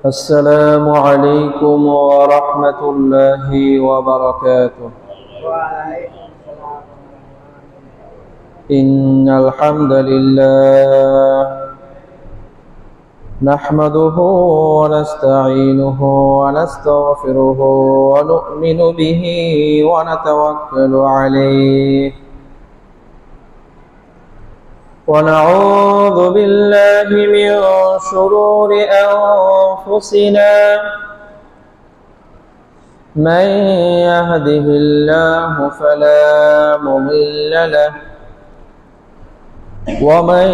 السلام عليكم ورحمة الله وبركاته. إن الحمد لله نحمده ونستعينه ونستغفره ونؤمن به ونتوكل عليه ونعوذ بالله من شرور أنفسنا من يهده الله فلا مضل له ومن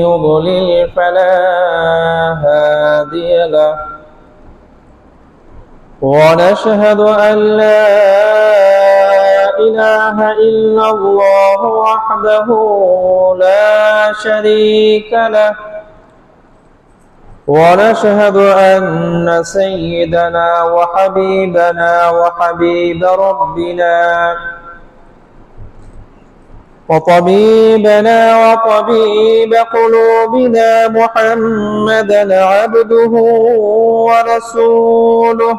يضلل فلا هادي له ونشهد أن لا إله إلا الله وحده لا شريك له ونشهد أن سيدنا وحبيبنا وحبيب ربنا وطبيبنا وطبيب قلوبنا محمدا عبده ورسوله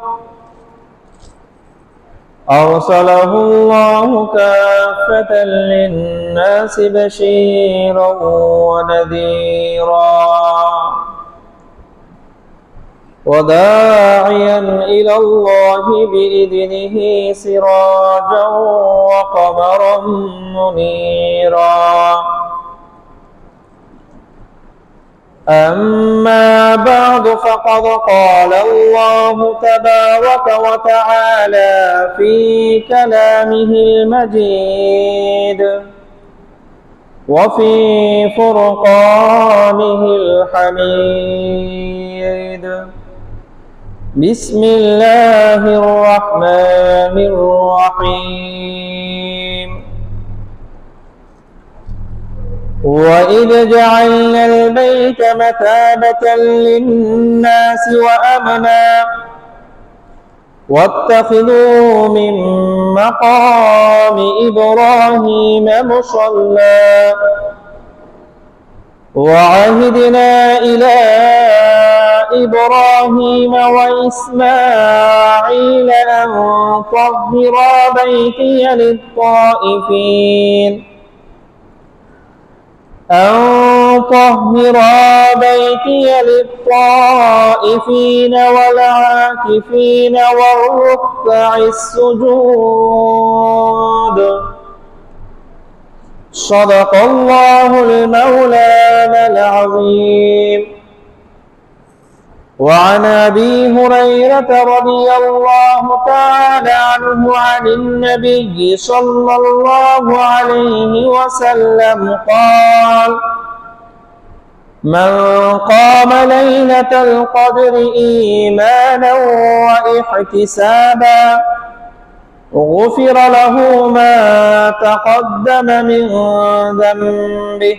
أرسله الله كافة للناس بشيرا ونذيرا وداعيا إلى الله بإذنه سراجا وقمرا منيرا أما بعد فقد قال الله تبارك وتعالى في كلامه المجيد وفي فرقانه الحميد بسم الله الرحمن الرحيم وإذ جعلنا البيت مثابة للناس وأمنا واتخذوا من مقام إبراهيم مصلى وعهدنا إلى إبراهيم وإسماعيل أن طهرا بيتي للطائفين والعاكفين والركع السجود. صدق الله المولانا العظيم. وعن أبي هريرة رضي الله تعالى عنه عن النبي صلى الله عليه وسلم قال: من قام ليلة القدر إيمانا واحتسابا غفر له ما تقدم من ذنبه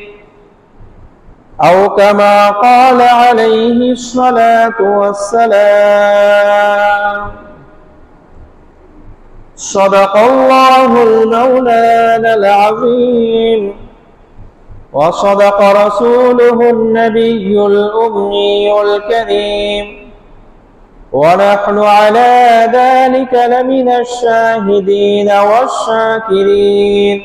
أو كما قال عليه الصلاة والسلام. صدق الله المولانا العظيم وصدق رسوله النبي الأمي الكريم ونحن على ذلك لمن الشاهدين والشاكرين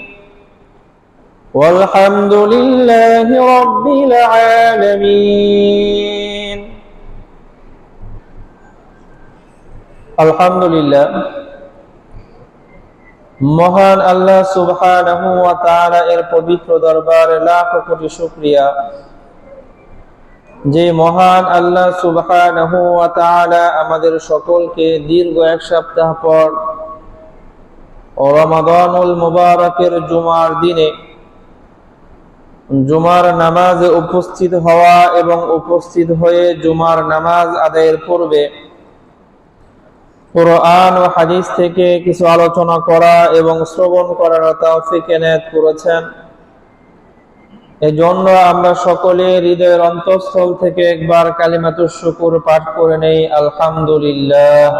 والحمد لله رب العالمين. আলহামদুলিল্লাহ, মহান আল্লাহ সুবহানাহু ওয়া তাআলা এর পবিত্র দরবারে লাখ কোটি শুকরিয়া যে মহান আল্লাহ সুবহানাহু ওয়া তাআলা আমাদের সকলকে দীর্ঘ এক সপ্তাহ পর রমাদানুল মুবারকের জুমার দিনে জুমার নামাজে উপস্থিত হওয়া এবং উপস্থিত হয়ে জুমার নামাজ আদায়ের পূর্বে কুরআন ও হাদিস থেকে কিছু আলোচনা করা এবং শ্রবণ করার তৌফিক এনায়েত করেছেন। এজন্য আমরা সকলে হৃদয়ের অন্তঃস্থল থেকে একবার কালিমাতুশ শুকর পাঠ করে নেই, আলহামদুলিল্লাহ।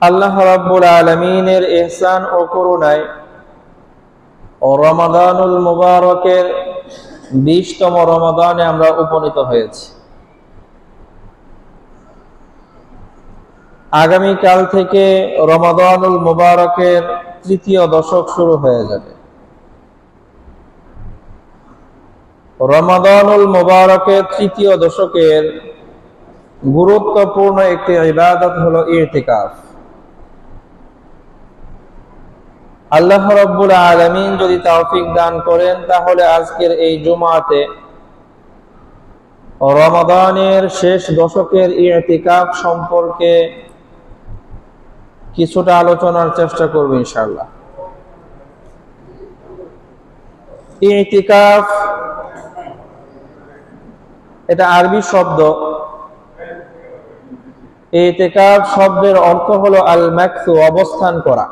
আল্লাহ রাব্বুল আলামিনের ইহসান ও করুণায় রমাদানুল মুবারকের 20তম রমাদানে আমরা উপনীত হয়েছি। আগামীকাল থেকে রমাদানুল মুবারকের তৃতীয় দশক শুরু হয়ে যাবে। রমাদানুল মুবারকের তৃতীয় দশকের গুরুত্বপূর্ণ একটি ইবাদত হলো ইতিকাফ। আল্লাহ রাব্বুল আলামিন যদি তৌফিক দান করেন তাহলে আজকের এই জুমাতে রমাদানের শেষ দশকের ইতিকাফ সম্পর্কে কিছুটা আলোচনার চেষ্টা করব ইনশাআল্লাহ। ইতিকাফ এটা আরবি শব্দ। ইতিকাফ শব্দের অর্থ হলো আল মাকসু, অবস্থান করা।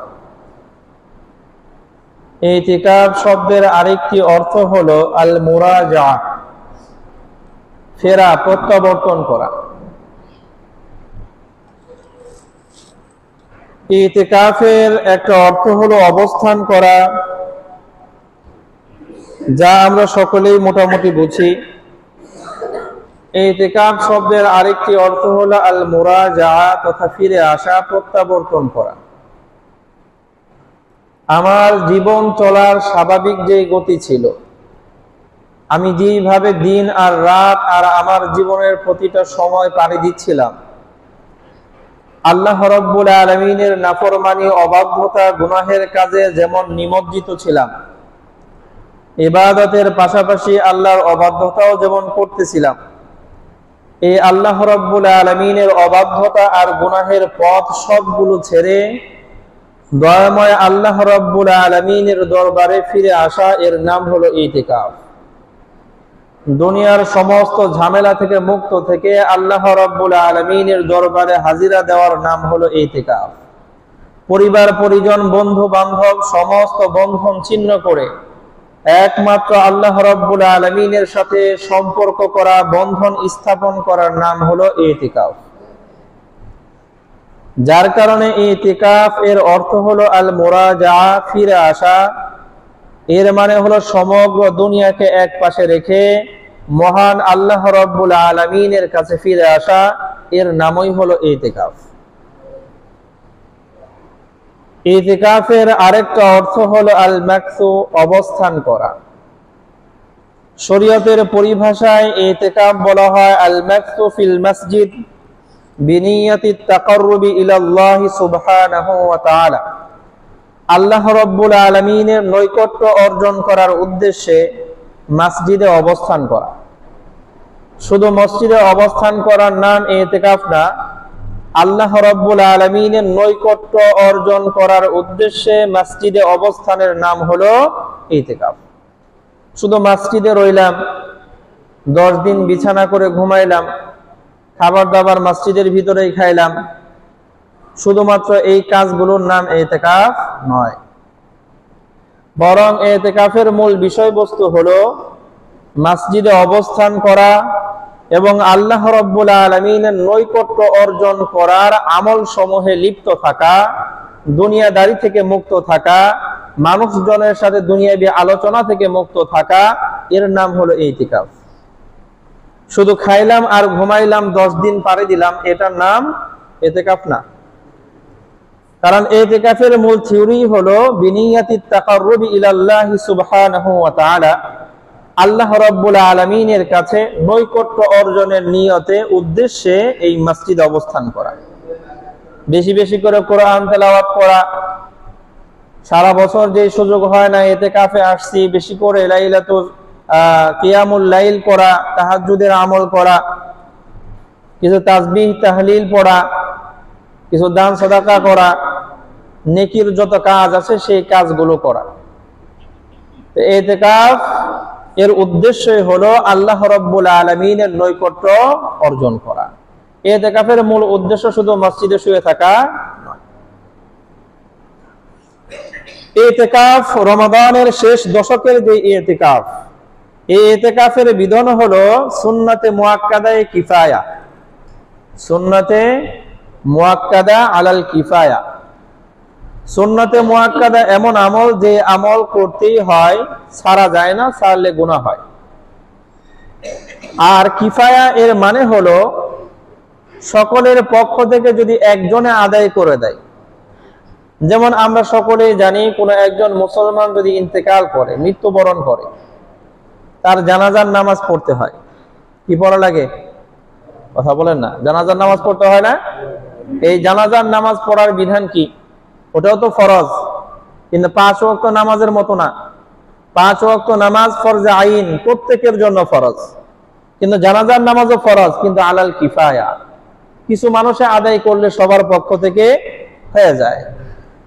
ইতিকাফ শব্দের আরেকটি অর্থ হলো আল মুরাজা, ফেরা, প্রত্যাবর্তন করা। ইতিকাফের একটা অর্থ হলো অবস্থান করা, যা আমরা সকলেই মোটামুটি বুঝি। ইতিকাফ শব্দের আরেকটি অর্থ হলো আল মুরাজা, তথা ফিরে আসা, প্রত্যাবর্তন করা। আমার জীবন চলার স্বাভাবিক যে গতি ছিল, আমি যেইভাবে দিন আর রাত আর আমার জীবনের প্রতিটা সময় পাড়ি দিচ্ছিলাম, আল্লাহ রাব্বুল আলামিনের নাফরমানি, অবাধ্যতা, গুনাহের কাজে যেমন নিমজ্জিত ছিলাম, ইবাদতের পাশাপাশি আল্লাহর অবাধ্যতাও যেমন করতেছিলাম, এই আল্লাহ রাব্বুল আলামিনের অবাধ্যতা আর গুনাহের পথ সবগুলো ছেড়ে দয়াময় আল্লাহ রাব্বুল আলামিনের দরবারে ফিরে আসা, এর নাম হলো ইতিকাফ। দুনিয়ার সমস্ত ঝামেলা থেকে মুক্ত থেকে আল্লাহ রাব্বুল আলামিনের দরবারে হাজিরা দেওয়ার নাম হলো ইতিকাফ। পরিবার পরিজন, বন্ধু বান্ধব সমস্ত বন্ধন ছিন্ন করে একমাত্র আল্লাহ রাব্বুল আলামিনের সাথে সম্পর্ক করা, বন্ধন স্থাপন করার নাম হলো ইতিকাফ। যার কারণে ইতিকাফ এর অর্থ হলো আল মুরাজা, ফিরে আসা। এর মানে হলো সমগ্র দুনিয়াকে এক পাশে রেখে মহান আল্লাহ রাব্বুল আলামিনের কাছে ফিরে আসা, এর নামই হলো ইতিকাফ। ইতিকাফের আরেকটা অর্থ হলো আল মাকসু, অবস্থান করা। শরীয়তের পরিভাষায় ইতিকাফ বলা হয় আল মাকসু ফিল মসজিদ বিনিয়াতিত তাকাররুবি ইলাল্লাহি সুবহানাহু ওয়া তাআলা। আল্লাহ রাব্বুল আলামিনের নৈকট্য অর্জন করার উদ্দেশ্যে মসজিদে অবস্থান করা। শুধু মসজিদে অবস্থান করার নাম ইতিকাফ না, আল্লাহ রাব্বুল আলামিনের নৈকট্য অর্জন করার উদ্দেশ্যে মসজিদে অবস্থানের নাম হলো ইতিকাফ। শুধু মসজিদে রইলাম, 10 দিন বিছানা করে ঘুমাইলাম, খাবার দাবার মসজিদের ভিতরেই খাইলাম, শুধুমাত্র এই কাজগুলোর নাম ইতিকাফ নয়। বরং ইতিকাফের মূল বিষয়বস্তু হলো মসজিদে অবস্থান করা এবং আল্লাহ রাব্বুল আলামিনের নৈকট্য অর্জন করার আমল সমূহে লিপ্ত থাকা, দুনিয়াদারি থেকে মুক্ত থাকা, মানুষজনের সাথে দুনিয়াবি আলোচনা থেকে মুক্ত থাকা, এর নাম হলো ইতিকাফ। শুধু খাইলাম আর ঘুমাইলাম, 10 দিন পাড়ি দিলাম, এটার নাম ইতিকাফ না। কারণ ইতিকাফের মূল থিওরি হলো বিনিয়াতিত তাকাররুবি ইলাল্লাহি সুবহানাহু ওয়া তাআলা, আল্লাহ রাব্বুল আলামিনের কাছে নৈকট্য অর্জনের নিয়তে, উদ্দেশ্যে এই মসজিদে অবস্থান করা। বেশি বেশি করে কোরআন তেলাওয়াত করা, সারা বছর যে সুযোগ হয় না ইতিকাফে আসছি, বেশি করে লাইলাতুল কিয়ামুল লাইল করা, তাহাজ্জুদের আমল করা, কিছু তাসবিহ তাহলিল পড়া, কিছু দান সাদাকা করা, নেকির যত কাজ আছে সেই কাজগুলো করা। ইতিকাফ এর উদ্দেশ্যই হলো আল্লাহ রাব্বুল আলামিনের নৈকট্য অর্জন করা। ইতিকাফের মূল উদ্দেশ্য শুধু মসজিদে শুয়ে থাকা নয়। ইতিকাফ রমাদানের শেষ দশকের যে ইতিকাফ, এই ইতিকাফের বিধান হলো সুন্নাতে মুআক্কাদায়ে কিফায়া। সুন্নাতে মুআক্কাদা আলাল কিফায়া। সুন্নাতে মুআক্কাদা এমন আমল যে আমল করতেই হয়, ছাড়া যায় না, ছাড়লে গুনাহ হয়। আর কিফায়া এর মানে হলো সকলের পক্ষ থেকে যদি একজনে আদায় করে দেয়, যেমন আমরা সকলেই জানি কোন একজন মুসলমান যদি ইন্তেকাল করে, মৃত্যুবরণ করে, তার জানাজার নামাজ পড়তে হয়। কি পড়া লাগে? কথা বলেন না, জানাজার নামাজ পড়তে হয় না? এই জানাজার নামাজ পড়ার বিধান কি? ওটাও তো ফরজ, কিন্তু 5 ওয়াক্ত নামাজের মতো না। 5 ওয়াক্ত নামাজ ফরজে আইন, প্রত্যেকের জন্য ফরজ, কিন্তু জানাজার নামাজও ফরজ, কিন্তু আলাল কিফায়া, কিছু মানুষে আদায় করলে সবার পক্ষ থেকে হয়ে যায়।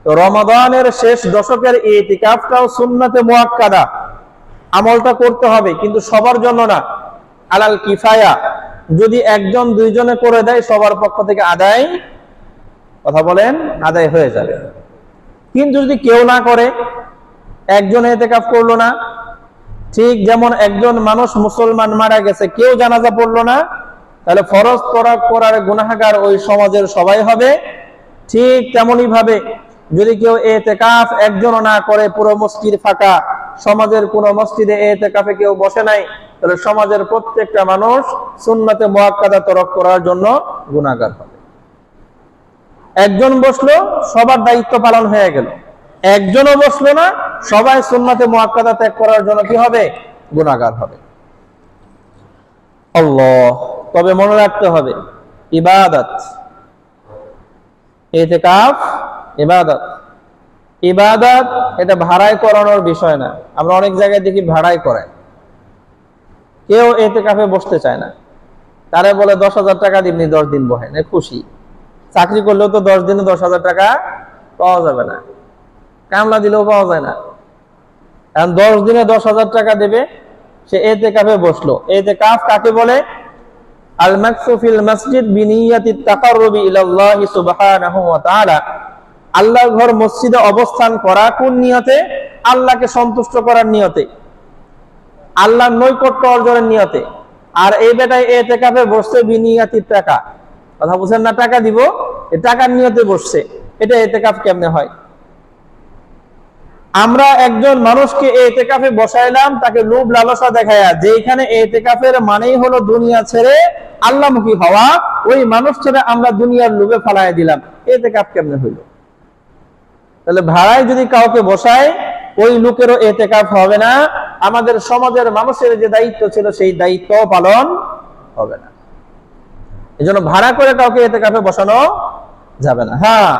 তো রমাদানের শেষ দশকের ইতিকাফটাও সুন্নাতে মুআক্কাদা, আমলটা করতে হবে, কিন্তু সবার জন্য না, আলাল কিফায়া। যদি একজন দুইজনে করে দেয় সবার পক্ষ থেকে আদায়, কথা বলেন, আদায় হয়ে যাবে। কিন্তু যদি কেউ না করে, একজন ইতিকাফ করলো না, ঠিক যেমন একজন মানুষ মুসলমান মারা গেছে, কেউ জানাজা পড়লো না, তাহলে ফরজ করার গুনাহগার ওই সমাজের সবাই হবে। ঠিক তেমনি ভাবে যদি কেউ ইতিকাফ একজনও না করে, পুরো মসজিদ ফাঁকা, সমাজের কোন মসজিদে ইতিকাফে কেউ বসে নাই, তাহলে সমাজের প্রত্যেকটা মানুষ সুন্নাতে মুআক্কাদা তরক করার জন্য গুনাহগার হবে। একজন বসলো, সবার দায়িত্ব পালন হয়ে গেল। একজনও বসলো না, সবাই সুন্নাতে মুআক্কাদা ত্যাগ করার জন্য কি হবে? গুনাহগার হবে। আল্লাহ, তবে মনে রাখতে হবে, ইবাদত, ইতিকাফ ইবাদত। ইবাদত এটা ভাড়ায় করানোর বিষয় না। আমরা অনেক জায়গায় দেখি ভাড়ায় করায়, কেউ ইতিকাফে বসতে চায় না, তারে বলে 10,000 টাকা দিবনি, 10 দিন বহেন, খুশি। চাকরি করলেও তো 10 দিনে 10,000 টাকা পাওয়া যাবে না, কামলা দিলেও পাওয়া যায় না। এখন 10 দিনে 10,000 টাকা দেবে, সে ইতিকাফে বসলো। ইতিকাফ কাকে বলে? আল মাকসু ফিল মসজিদ বিনিয়াতিত তাকাররুবি ইলাল্লাহি সুবহানাহু ওয়া তাআলা। আল্লাহর ঘর মসজিদে অবস্থান করা কোন নিয়তে? আল্লাহকে সন্তুষ্ট করার নিয়তে, আল্লাহর নৈকট্য অর্জনের নিয়তে। আর এই বেটায় ইতিকাফে বসছে বিনিয়াতিত টাকা, কথা বুঝেন না? টাকা দিব, এই টাকার নিয়তে বসছে, এটা ইতিকাফ কেমনে হয়? আমরা একজন মানুষকে ইতিকাফে বসাইলাম, তাকে লোভ লালসা দেখায়া, যেখানে ইতিকাফের মানেই হলো দুনিয়া ছেড়ে আল্লাহমুখী হওয়া, ওই মানুষ ছেড়ে আমরা দুনিয়ার লোভে ফালায় দিলাম, ইতিকাফ কেমনে হইল? তাহলে ভাড়ায় যদি কাউকে বসায়, ওই লোকেরও ইতিকাফ হবে না, আমাদের সমাজের মানুষের যে দায়িত্ব ছিল সেই দায়িত্ব পালন হবে না। এজন্য ভাড়া করে কাউকে ইতিকাফে বসানো যাবে না। হ্যাঁ,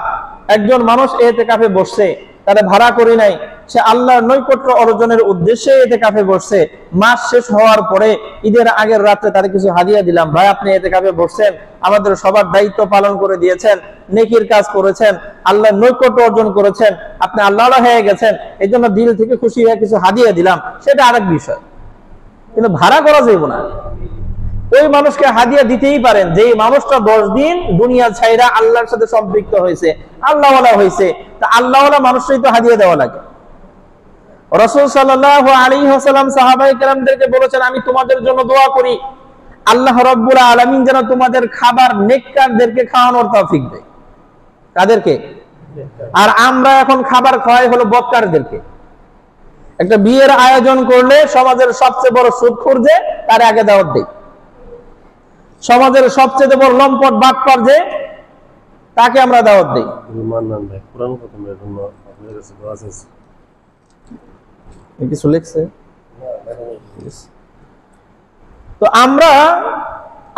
একজন মানুষ ইতিকাফে বসছে, তারা ভাড়া করি নাই, সে আল্লাহর নৈকট্য অর্জনের উদ্দেশ্যে ইতিকাফে বসছে। মাস শেষ হওয়ার পরে ঈদের আগের রাত্রে তার কিছু হাদিয়া দিলাম, ভাই আপনি ইতিকাফে বসছেন, আমাদের সবার দায়িত্ব পালন করে দিয়েছেন, নেকির কাজ করেছেন, আল্লাহর নৈকট্য অর্জন করেছেন, আপনি আল্লাহওয়ালা হয়ে গেছেন, এই জন্য দিল থেকে খুশি হয়ে কিছু হাদিয়া দিলাম, সেটা আরেক বিষয়। কিন্তু ভাড়া করা যাইব না। ওই মানুষকে হাদিয়া দিতেই পারেন যে মানুষটা 10 দিন দুনিয়া ছাইরা আল্লাহর সাথে সম্পৃক্ত হয়েছে, আল্লাহওয়ালা হয়েছে, তা আল্লাহওয়ালা মানুষই তো হাদিয়া দেওয়া লাগে। রাসূল সাল্লাল্লাহু আলাইহি ওয়াসাল্লাম সাহাবায়ে কেরামদেরকে বলেছেন, আমি তোমাদের জন্য দোয়া করি আল্লাহ রাব্বুল আলামিন যেন তোমাদের খাবার নেককারদেরকে খাওয়ানোর তৌফিক দেয়। কাদেরকে? আর আমরা এখন খাবার খাওয়াই হলো বদকারদেরকে। একটা বিয়ের আয়োজন করলে সমাজের সবচেয়ে বড় সুদখোর যে, তার আগে দাওয়াত দেয়। সমাজের সবচেয়ে বড় লম্পট বাটপার যে, তাকে আমরা দাওয়াত দেই। কিছু লিখছে তো আমরা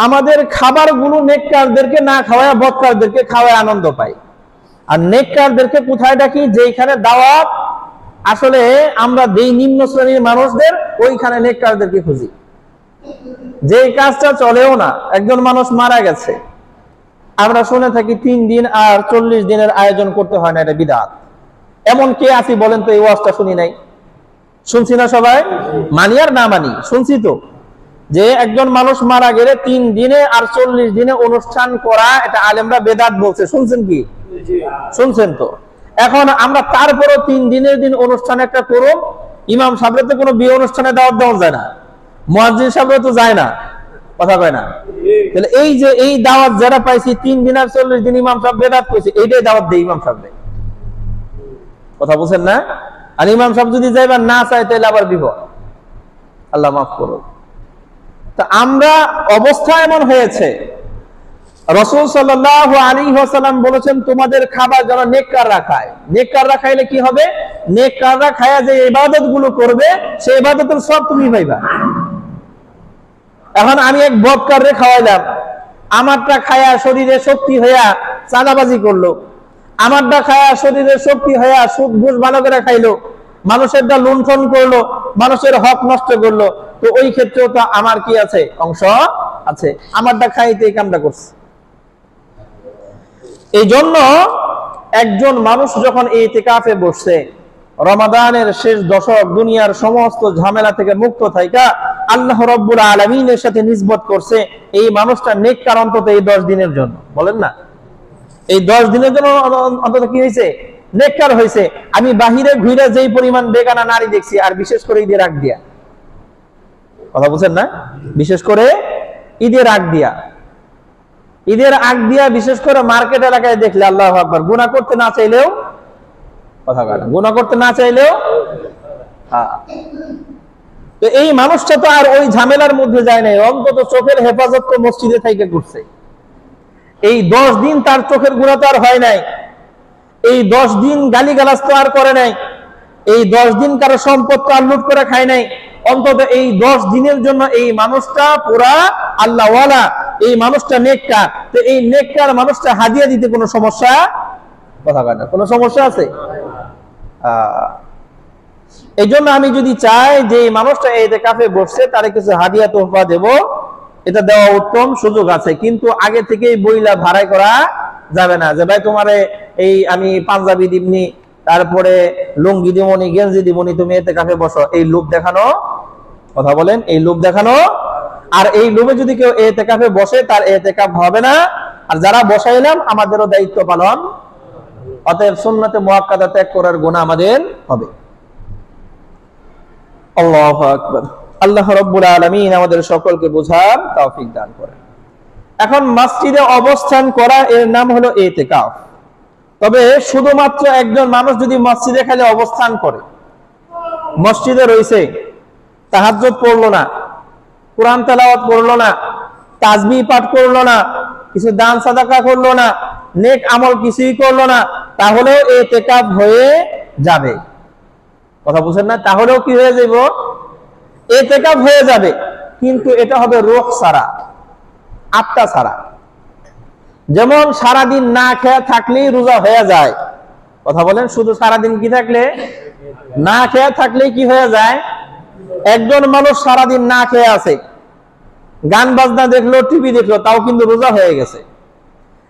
আমাদের খাবারগুলো নেককারদেরকে না খাওয়ায় বদকারদেরকে খাওয়ায় আনন্দ পাই। আর নেককারদেরকে কোথায় ডাকি? যেখানে দাওয়াত আসলে আমরা দেই নিম্ন শ্রেণীর মানুষদের, ওইখানে নেককারদেরকে খুঁজি। যে কাজটা চলেও না, একজন মানুষ মারা গেছে, আমরা শুনে থাকি 3 দিন আর 40 দিনের আয়োজন করতে হয় না, এটা বিদআত। এমন কে আছি বলেন তো এই ওয়াজটা শুনি নাই? শুনছি না সবাই? মানি আর না মানি, শুনছি তো, যে একজন মানুষ মারা গেলে 3 দিনে আর 40 দিনে অনুষ্ঠান করা, এটা আলেমরা বেদাত বলছে। শুনছেন কি? শুনছেন তো। এখন আমরা তারপরও 3 দিনের দিন অনুষ্ঠান একটা করুন। ইমাম সাহেবের তো কোনো বিয়ে অনুষ্ঠানে দাওয়াত দেওয়া যায় না, মুয়াজ্জিন সাহেব তো যায় না, কথা কয় না। তাহলে এই যে এই দাওয়াত যারা পাইছি 3 দিন আর 40 দিন ইমাম সাহেব বেদাত কইছে, এইটাই দাওয়াত দেয় ইমাম সাহেব, কথা বুঝেন না? আর ইমাম সাহেব যদি যাইবার না চায় তাহলে আবার বিপদ, আল্লাহ মাফ করুন। তা আমরা অবস্থা এমন হয়েছে, রাসূল সাল্লাল্লাহু আলাইহি ওয়াসাল্লাম বলেছেন তোমাদের খাবার যেন নেককাররা খায়। নেককাররা খাইলে কি হবে? নেককাররা খায়া যে ইবাদতগুলো করবে সেই ইবাদতের সব তুমি পাইবা। এখন আমি এক বদকাররে খাওয়াইলাম, আমারটা খায়া শরীরে শক্তি হইয়া চাঁদাবাজি করলো, আমারটা খায়া শরীরে শক্তি হইয়া সুদ ঘুষ ভালো করে খাইলো, মানুষেরটা লুণ্ঠন করলো, মানুষের হক নষ্ট করলো, তো ওই ক্ষেত্রেও তো আমার কি আছে? অংশ আছে। আমারটা খাইতে এই কামটা করছে। এই জন্য একজন মানুষ যখন ইতিকাফে বসছে, রমাদানের শেষ দশক, দুনিয়ার সমস্ত ঝামেলা থেকে মুক্ত থাইকা আল্লাহ রাব্বুল আলামিনের সাথে নিসবত করছে, এই মানুষটা নেককার অন্তত এই 10 দিনের জন্য। বলেন না, এই 10 দিনের জন্য অন্তত কি হয়েছে? নেককার হয়েছে। আমি বাহিরে ঘুরে যেই পরিমাণ বেগানা নারী দেখছি, আর বিশেষ করে ঈদের আগ দিয়া, কথা বুঝছেন না, বিশেষ করে ঈদের আগ দিয়া, ঈদের আগ দিয়া বিশেষ করে মার্কেট এলাকায় দেখলে আল্লাহু আকবার, গুনাহ করতে না চাইলেও, কথা বলেন, গুনাহ করতে না চাইলেও, তো এই মানুষটা তো আর ওই ঝামেলার মধ্যে যায় নাই, অন্তত চোখের হেফাজত তো মসজিদে থেকে করছে। এই 10 দিন তার চোখের গুনাহ তো আর হয় নাই, এই 10 দিন গালিগালাজ তো আর করে নাই, এই 10 দিন কারো সম্পদ তো আর লুট করে খায় নাই। অন্তত এই 10 দিনের জন্য এই মানুষটা পুরা আল্লাহওয়ালা, এই মানুষটা নেককার। তো এই নেককার মানুষটা হাদিয়া দিতে কোনো সমস্যা, কথা বলেন, কোনো সমস্যা আছে? এই জন্য আমি যদি চাই যে এই মানুষটা ইতিকাফে বসছে তারে কিছু হাদিয়া তোহফা দেব, এটা দেওয়া উত্তম, সুযোগ আছে। কিন্তু আগে থেকেই বইলা ভাড়াই করা যাবে না যে ভাই তোমারে এই আমি পাঞ্জাবি দিবনি, তারপরে লুঙ্গি দিবনি, গেঞ্জি দিবনি, তুমি ইতিকাফে বসো, এই লোভ দেখানো, কথা বলেন, এই লোভ দেখানো। আর এই লোভে যদি কেউ ইতিকাফে বসে তার ইতিকাফ হবে না। আর যারা বসাইলাম আমাদেরও দায়িত্ব পালন, অতএব সুন্নতে মুআক্কাদা ত্যাগ করার গুনাহ আমাদের হবে। আল্লাহু আকবার। আল্লাহ রাব্বুল আলামিন আমাদের সকলকে বোঝার তৌফিক দান করেন। এখন মসজিদে অবস্থান করা এর নাম হলো ইতিকাফ। তবে শুধুমাত্র একজন মানুষ যদি মসজিদে খালি অবস্থান করে, মসজিদে রইছে, তাহাজ্জুদ পড়লো না, কোরআন তেলাওয়াত করলো না, তাসবিহ পাঠ করলো না, কিছু দান সাদাকা করলো না, নেক আমল কিছুই করলো না, তাহলেও ইতিকাফ হয়ে যাবে। কথা বুঝেন না? তাহলেও কি হয়ে যাইব? ইতিকাফ হয়ে যাবে, কিন্তু এটা হবে রূহ ছাড়া, আত্মা ছাড়া। যেমন সারাদিন না খেয়ে থাকলেই রোজা হয়ে যায়, কথা বলেন, শুধু সারাদিন কি থাকলে, না খেয়ে থাকলেই কি হয়ে যায়? একজন মানুষ সারাদিন না খেয়ে আছে, গান বাজনা দেখলো, টিভি দেখলো, তাও কিন্তু রোজা হয়ে গেছে।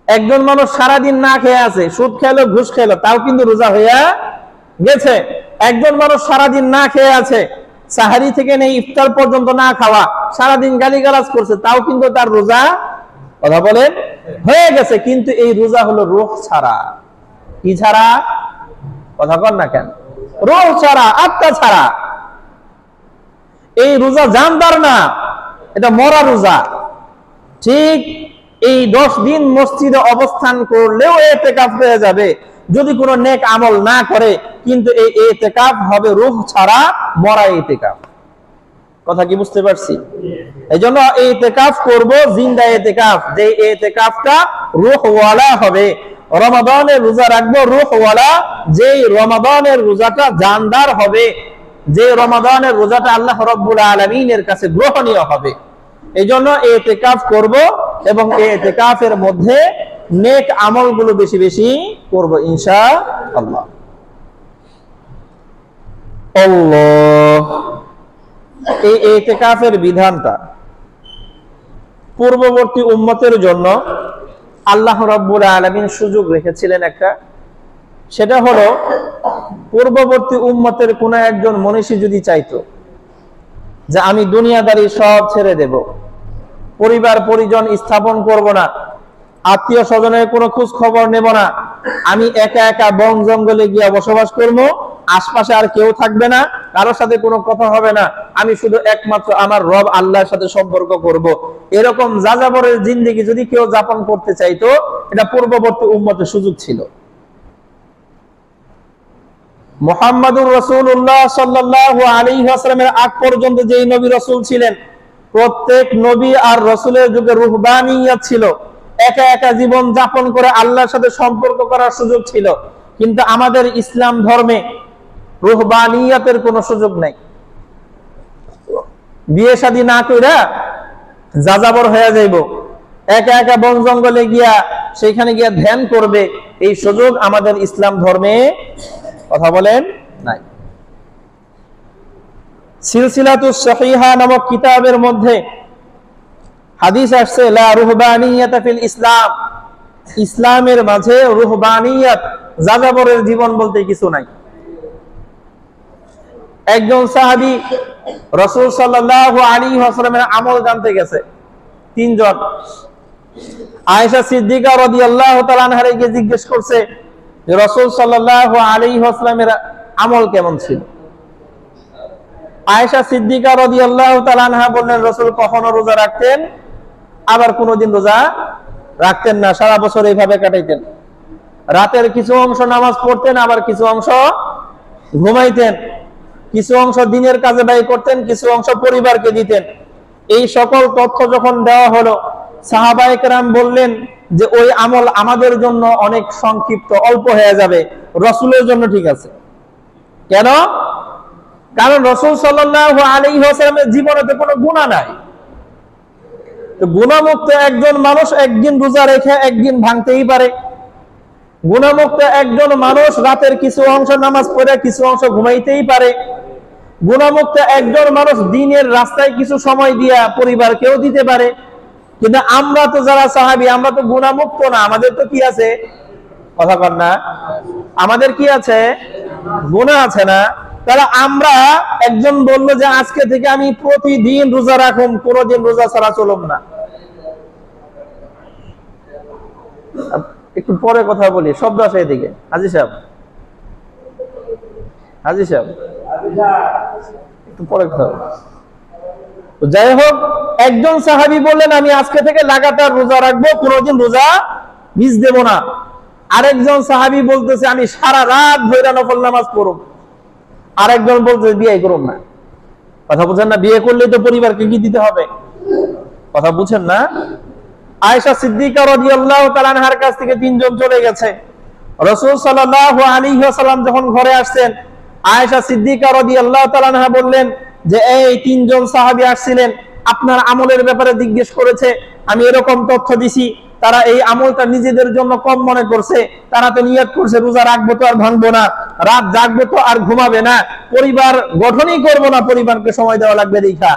একজন মানুষ সারাদিন না খেয়ে আছে, সুদ খেলো, ঘুষ খেলো, তাও কিন্তু রোজা হয়ে গেছে। একজন মানুষ সারাদিন না খেয়ে আছে, সাহারি থেকে নেই ইফতার পর্যন্ত না খাওয়া, সারাদিন গালিগালাজ করছে, তাও কিন্তু তার রোজা, কথা বলেন, হয়ে গেছে। কিন্তু এই রোজা হলো রূহ ছাড়া। কি ছাড়া? কথা কন না কেন? রূহ ছাড়া, আত্মা ছাড়া। এই রোজা জানদার না, এটা মরা রোজা। ঠিক এই 10 দিন মসজিদে অবস্থান করলেও ইতিকাফ হয়ে যাবে যদি কোনো নেক আমল না করে, কিন্তু এই ইতিকাফ হবে রূহ ছাড়া, মরা ইতিকাফ। কথা কি বুঝতে পারছি? এইজন্য ইতিকাফ করব জিন্দা ইতিকাফ, যে ইতিকাফটা রূহওয়ালা হবে। রমাদানের রোজা রাখবো রূহওয়ালা, যেই রমাদানের রোজাটা জানদার হবে, যে রমাদানের রোজাটা আল্লাহ রাব্বুল আলামিনের কাছে গ্রহণীয় হবে। এইজন্য ইতিকাফ করব এবং ইতিকাফের মধ্যে নেক আমলগুলো বেশি বেশি করব ইনশাআল্লাহ। আল্লাহ, এই ইতিকাফের বিধানটা পূর্ববর্তী উম্মতের জন্য আল্লাহ রাব্বুল আলামিন সুযোগ রেখেছিলেন একটা, সেটা হলো পূর্ববর্তী উম্মতের কোন একজন মনীষী যদি চাইতো যে আমি দুনিয়াদারি সব ছেড়ে দেব, পরিবার পরিজন স্থাপন করব না, আত্মীয় স্বজনের কোনো খোঁজ খবর নেব না, আমি একা একা বন জঙ্গলে গিয়ে বসবাস করব, আশপাশে আর কেউ থাকবে না, কারোর সাথে কোনো কথা হবে না, আমি শুধু একমাত্র আমার রব আল্লাহর সাথে সম্পর্ক করব, এরকম যাযাবরের জিন্দেগি যদি কেউ যাপন করতে চাইতো, এটা পূর্ববর্তী উম্মতের সুযোগ ছিল। মুহাম্মাদুর রাসূলুল্লাহ সাল্লাল্লাহু আলাইহি ওয়াসাল্লামের আগ পর্যন্ত যেই নবী রাসূল ছিলেন, প্রত্যেক নবী আর রাসূলের যুগে রুহবানিয়ত ছিল। একা একা জীবন যাপন করে আল্লাহর সাথে সম্পর্ক করার সুযোগ ছিল, কিন্তু আমাদের ইসলাম ধর্মে রুহবানিয়াতের কোনো সুযোগ নাই। বিয়ে শাদী না কইরা যাযাবর হয়ে যাইব, একা একা বন জঙ্গলে গিয়া সেখানে গিয়া ধ্যান করবে, এই সুযোগ আমাদের ইসলাম ধর্মে কথা বলেন নাই। সিলসিলাতুস সহিহা নামক কিতাবের মধ্যে হাদিস আসছে, লা রুহবানিয়াতা ফিল ইসলাম, ইসলামের মাঝে রুহবানিয়াত যাযাবরের জীবন বলতে কিছু নাই। একজন সাহাবী রাসূল সাল্লাল্লাহু আলাইহি ওয়াসাল্লামের আমল জানতে গেছে, তিনজন। আয়েশা সিদ্দিকা রাদিয়াল্লাহু তাআলা আনহাকে জিজ্ঞেস করছে যে রাসূল সাল্লাল্লাহু আলাইহি ওয়াসাল্লামের আমল কেমন ছিল। আয়েশা সিদ্দিকা রাদিয়াল্লাহু তাআলা আনহা বললেন, রাসূল কখনো রোজা রাখতেন, আবার কোনোদিন রোজা রাখতেন না, সারা বছর এইভাবে কাটাইতেন। রাতের কিছু অংশ নামাজ পড়তেন, আবার কিছু অংশ ঘুমাইতেন, কিছু অংশ দিনের কাজে ব্যয় করতেন, কিছু অংশ পরিবারকে দিতেন। এই সকল তথ্য যখন দেওয়া হলো, সাহাবায়ে কেরাম বললেন যে ওই আমল আমাদের জন্য অনেক সংক্ষিপ্ত, অল্প হয়ে যাবে, রাসূলের জন্য ঠিক আছে। কেন? কারণ রাসূল সাল্লাল্লাহু আলাইহি ওয়াসাল্লামের জীবনে তো কোনো গুনাহ নাই। তো গুনাহমুক্ত একজন মানুষ একদিন রোজা রেখে একদিন ভাঙতেই পারে। গুনাহমুক্ত একজন মানুষ রাতের কিছু অংশ নামাজ পড়ে কিছু অংশ ঘুমাইতেই পারে। গুনাহমুক্ত একজন মানুষ দিনের রাস্তায় কিছু সময় দিয়া পরিবারকেও দিতে পারে। কিন্তু আমরা তো যারা সাহাবী, আমরা তো গুনাহমুক্ত না, আমাদের তো কি আছে? কথা কর না, আমাদের কি আছে? গুনাহ আছে না? তাহলে আমরা, একজন বললো যে আজকে থেকে আমি প্রতিদিন রোজা রাখুম, কোনোদিন রোজা ছাড়া চলুম না। একটু পরে কথা বলি, শব্দ আসে এদিকে। হাজী সাহেব, হাজী সাহেব একটু পরে কথা বলি। যাই হোক, একজন সাহাবী বললেন আমি আজকে থেকে লাগাতার রোজা রাখবো, কোনোদিন রোজা মিস দেব না। আরেকজন সাহাবী বলতেছে আমি সারা রাত ধরে নফল নামাজ পড়ব। আরেকজন বলতেছে বিয়ে করুন না। কথা বুঝেন না? বিয়ে করলে তো পরিবারকে কি দিতে হবে? কথা বুঝেন না? আয়েশা সিদ্দিকা রাদিয়াল্লাহু তাআলা আনহার কাছ থেকে তিনজন চলে গেছে। রাসূল সাল্লাল্লাহু আলাইহি ওয়াসাল্লাম যখন ঘরে আসছেন, আয়েশা সিদ্দিকা রাদিয়াল্লাহু তাআলা আনহা বললেন যে এই তিনজন সাহাবী আসছিলেন, আপনার আমলের ব্যাপারে জিজ্ঞেস করেছে, আমি এরকম তথ্য দিছি, তারা এই আমলটা নিজেদের জন্য কম মনে করছে, তারা তো নিয়ত করছে রোজা রাখবো তো আর ভাঙবো না, রাত জাগবো তো আর ঘুমাবে না, পরিবার গঠনই করবো না, পরিবারকে সময় দেওয়া লাগবে দেখা।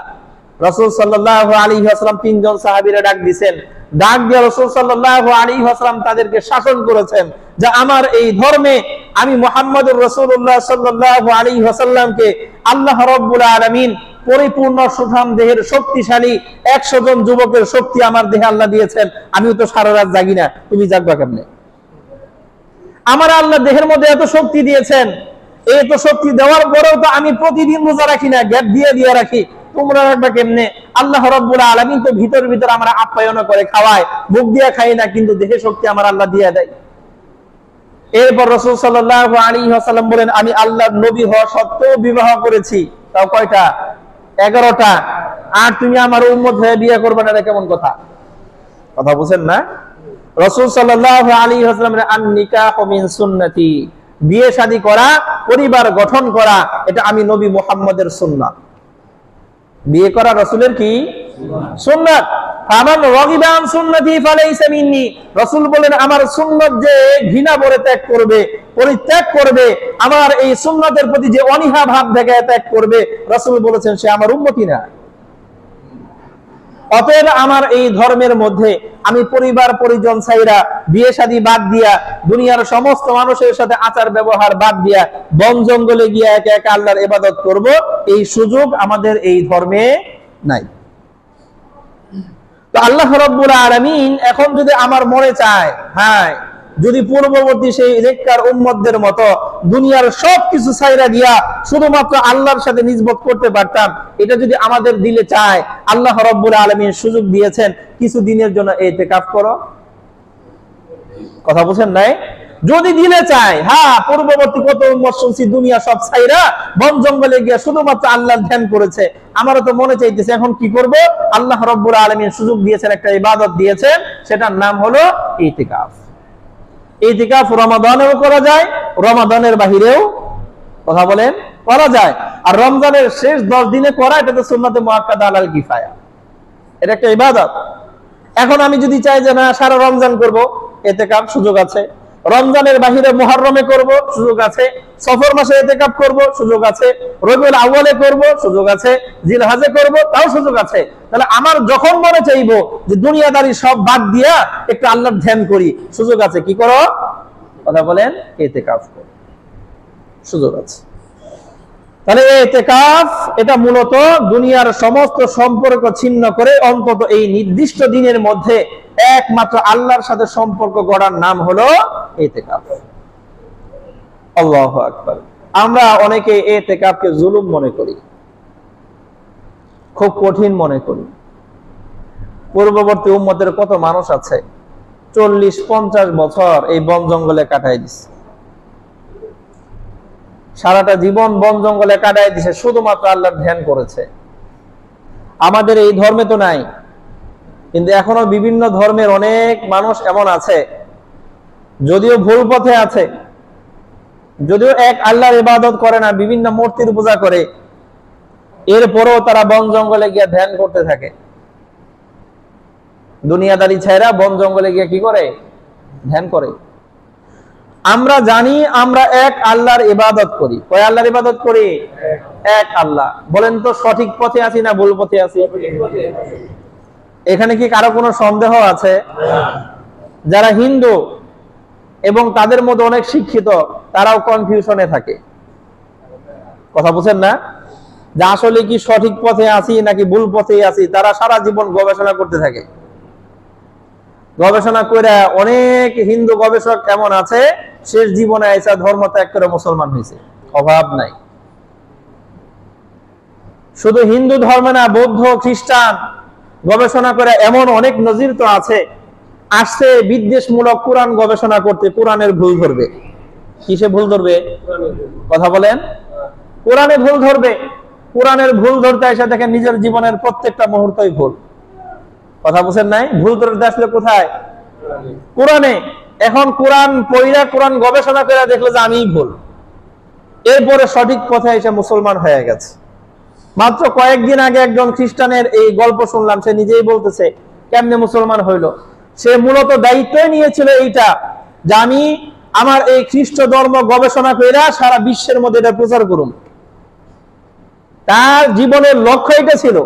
রাসূল সাল্লাল্লাহু আলাইহি ওয়াসাল্লাম তিনজন সাহাবীরা ডাক দিয়েছেন। ডাক দিয়ে রাসূল সাল্লাল্লাহু আলাইহি ওয়াসাল্লাম তাদেরকে শাসন করেছেন যে আমার এই ধর্মে আমি মুহাম্মদুর রাসূলুল্লাহ সাল্লাল্লাহু আলাইহি ওয়াসাল্লামকে আল্লাহ রাব্বুল আলামিন পরিপূর্ণ সুঠাম দেহের শক্তিশালী 100 জন যুবকের শক্তি আমার দেহে আল্লাহ দিয়েছেন। আমিও তো সারা রাত জাগি না, তুমি জাগবা কেমনে? আমার আল্লাহ দেহের মধ্যে এত শক্তি দিয়েছেন, এত শক্তি দেওয়ার পরেও তো আমি প্রতিদিন রোজা রাখি না, গ্যাপ দিয়ে দিয়ে রাখি, তোমরা রাখবা কেমনে? আল্লাহ রাব্বুল আলামিন তো ভিতর ভিতর আমরা আপ্যায়ন করে খাওয়ায়, মুখ দিয়ে খাই না, কিন্তু দেহে শক্তি আমার আল্লাহ দিয়ে দেয়। এরপর রাসূল সাল্লাল্লাহু আলাইহি ওয়াসাল্লাম বলেন আমি আল্লাহর নবী হওয়া সত্ত্বেও বিবাহ করেছি, তাও কয়টা? 11টা। আর তুমি আমার উম্মত হয়ে বিয়ে করবে না, এটা কেমন কথা? কথা বুঝেন না? রাসূল সাল্লাল্লাহু আলাইহি ওয়াসাল্লাম আন নিকাহু মিন সুন্নতি, বিয়ে শাদী করা, পরিবার গঠন করা, এটা আমি নবী মুহাম্মদের সুন্নাত। বিয়ে করা রাসূলের কি সুন্নাত। ফামান রাগিবা আন সুন্নতি ফালাইসা মিন্নি, রাসূল বলেন আমার সুন্নাত যে ঘৃণা ভরে ত্যাগ করবে, পরিত্যাগ করবে, আমার এই সুন্নাতের প্রতি যে অনীহা ভাব দেখায় ত্যাগ করবে, রাসূল বলেছেন সে আমার উম্মতি না। অতএব আমার এই ধর্মের মধ্যে আমি পরিবার পরিজন ছাইরা, বিয়ে শাদী বাদ দিয়া, দুনিয়ার সমস্ত মানুষের সাথে আচার ব্যবহার বাদ দিয়া বন জঙ্গলে গিয়ে একা একা আল্লাহর ইবাদত করব, এই সুযোগ আমাদের এই ধর্মে নাই। তো আল্লাহ রাব্বুল আলামিন এখন যদি আমার মনে চায়, হ্যাঁ, যদি পূর্ববর্তী সেই নেককার উম্মতদের মতো দুনিয়ার সবকিছু ছাইরা দিয়া শুধুমাত্র আল্লাহর সাথে নিসবত করতে পারতাম, এটা যদি আমাদের দিলে চায়, আল্লাহ রাব্বুল আলামিন সুযোগ দিয়েছেন কিছু দিনের জন্য ইতিকাফ করো। কথা বুঝেন নাই? যদি দিলে চায়, হ্যাঁ, পূর্ববর্তী কত উম্মত শুনছি দুনিয়া সব ছাইরা বন জঙ্গলে গিয়ে শুধুমাত্র আল্লাহর ধ্যান করেছে, আমারও তো মনে চাইতেছে এখন কি করব? আল্লাহ রাব্বুল আলামিন সুযোগ দিয়েছেন, একটা ইবাদত দিয়েছেন, সেটার নাম হলো ইতিকাফ। ইতিকাফ রমাদানেও করা যায়, রমাদানের বাহিরেও কথা বলেন করা যায়। আর রমজানের শেষ 10 দিনে করা এটা তো সুন্নাতে মুআক্কাদা আলাল কিফায়া, এটা একটা ইবাদত। এখন আমি যদি চাই যে না সারা রমজান করব, ইতিকাফ সুযোগ আছে। রমজানের বাহিরে মুহররমে করব, সুযোগ আছে। সফর মাসে ইতিকাফ করব, সুযোগ আছে। রবিউল আউয়ালে করব, সুযোগ আছে। জিলহজে করব, তাও সুযোগ আছে। তাহলে আমার যখন মনে চাইবো যে দুনিয়াদারি সব বাদ দিয়া একটু আল্লাহর ধ্যান করি, সুযোগ আছে। কি করো? কথা বলেন, ইতিকাফ করো, সুযোগ আছে। তাহলে ইতিকাফ এটা মূলত দুনিয়ার সমস্ত সম্পর্ক ছিন্ন করে অন্তত এই নির্দিষ্ট দিনের মধ্যে একমাত্র আল্লাহর সাথে সম্পর্ক গড়ার নাম হলো ইতিকাফ। আল্লাহু আকবার। আমরা অনেকে ইতিকাফকে জুলুম মনে করি, খুব কঠিন মনে করি। পূর্ববর্তী উম্মতের কত মানুষ আছে 40-50 বছর এই বন জঙ্গলে কাটাই দিছে, সারাটা জীবন বন জঙ্গলে কাটাই দিছে, শুধুমাত্র আল্লাহর ধ্যান করেছে। আমাদের এই ধর্মে তো নাই, কিন্তু এখনো বিভিন্ন ধর্মের অনেক মানুষ এমন আছে, যদিও ভুল পথে আছে, যদিও এক আল্লাহর ইবাদত করে না, বিভিন্ন মূর্তির পূজা করে, এরপরেও তারা বন জঙ্গলে গিয়ে ধ্যান করতে থাকে। দুনিয়াদারি ছেড়া বন জঙ্গলে গিয়ে কি করে? ধ্যান করে। আমরা জানি আমরা এক আল্লাহর ইবাদত করি। কয় আল্লাহর ইবাদত করি? এক আল্লাহ। বলেন তো সঠিক পথে আছি না ভুল পথে আছি? এখানে কি কারো কোনো সন্দেহ আছে? যারা হিন্দু এবং তাদের মধ্যে অনেক শিক্ষিত, তারাও কনফিউশনে থাকে। কথা বুঝেন না? যে আসলে কি সঠিক পথে আছি নাকি ভুল পথে আছি, তারা সারা জীবন গবেষণা করতে থাকে। গবেষণা করে অনেক হিন্দু গবেষক এমন আছে, শেষ জীবনে আইসা ধর্ম ত্যাগ করে মুসলমান হয়েছে, অভাব নাই। শুধু হিন্দু ধর্মে না, বৌদ্ধ, খ্রিস্টান গবেষণা করে এমন অনেক নজির তো আছে। আসছে বিদ্বেষমূলক কোরআন গবেষণা করতে, কোরআনের ভুল ধরবে। কিসে ভুল ধরবে? কথা বলেন, কোরআনে ভুল ধরবে। কোরআনের ভুল ধরতে এসে দেখেন নিজের জীবনের প্রত্যেকটা মুহূর্তই ভুল। কথা বুঝেন নাই? ভুল ধরতে আসলে কোথায়? কোরআনে। এখন কোরআন পড়িরা, কোরআন গবেষণা করে দেখলো যে আমিই ভুল, এরপরে সঠিক পথে এসে মুসলমান হয়ে গেছে। মাত্র কয়েকদিন আগে একজন খ্রিস্টানের এই গল্প শুনলাম, সে নিজেই বলতেছে কেমনে মুসলমান হইলো। সে মূলত দায়িত্বই নিয়েছিল এইটা যে আমি আমার এই খ্রিস্ট ধর্ম গবেষণা করে সারা বিশ্বের মধ্যে এটা প্রচার করুন। তার জীবনের লক্ষ্য এটা ছিল।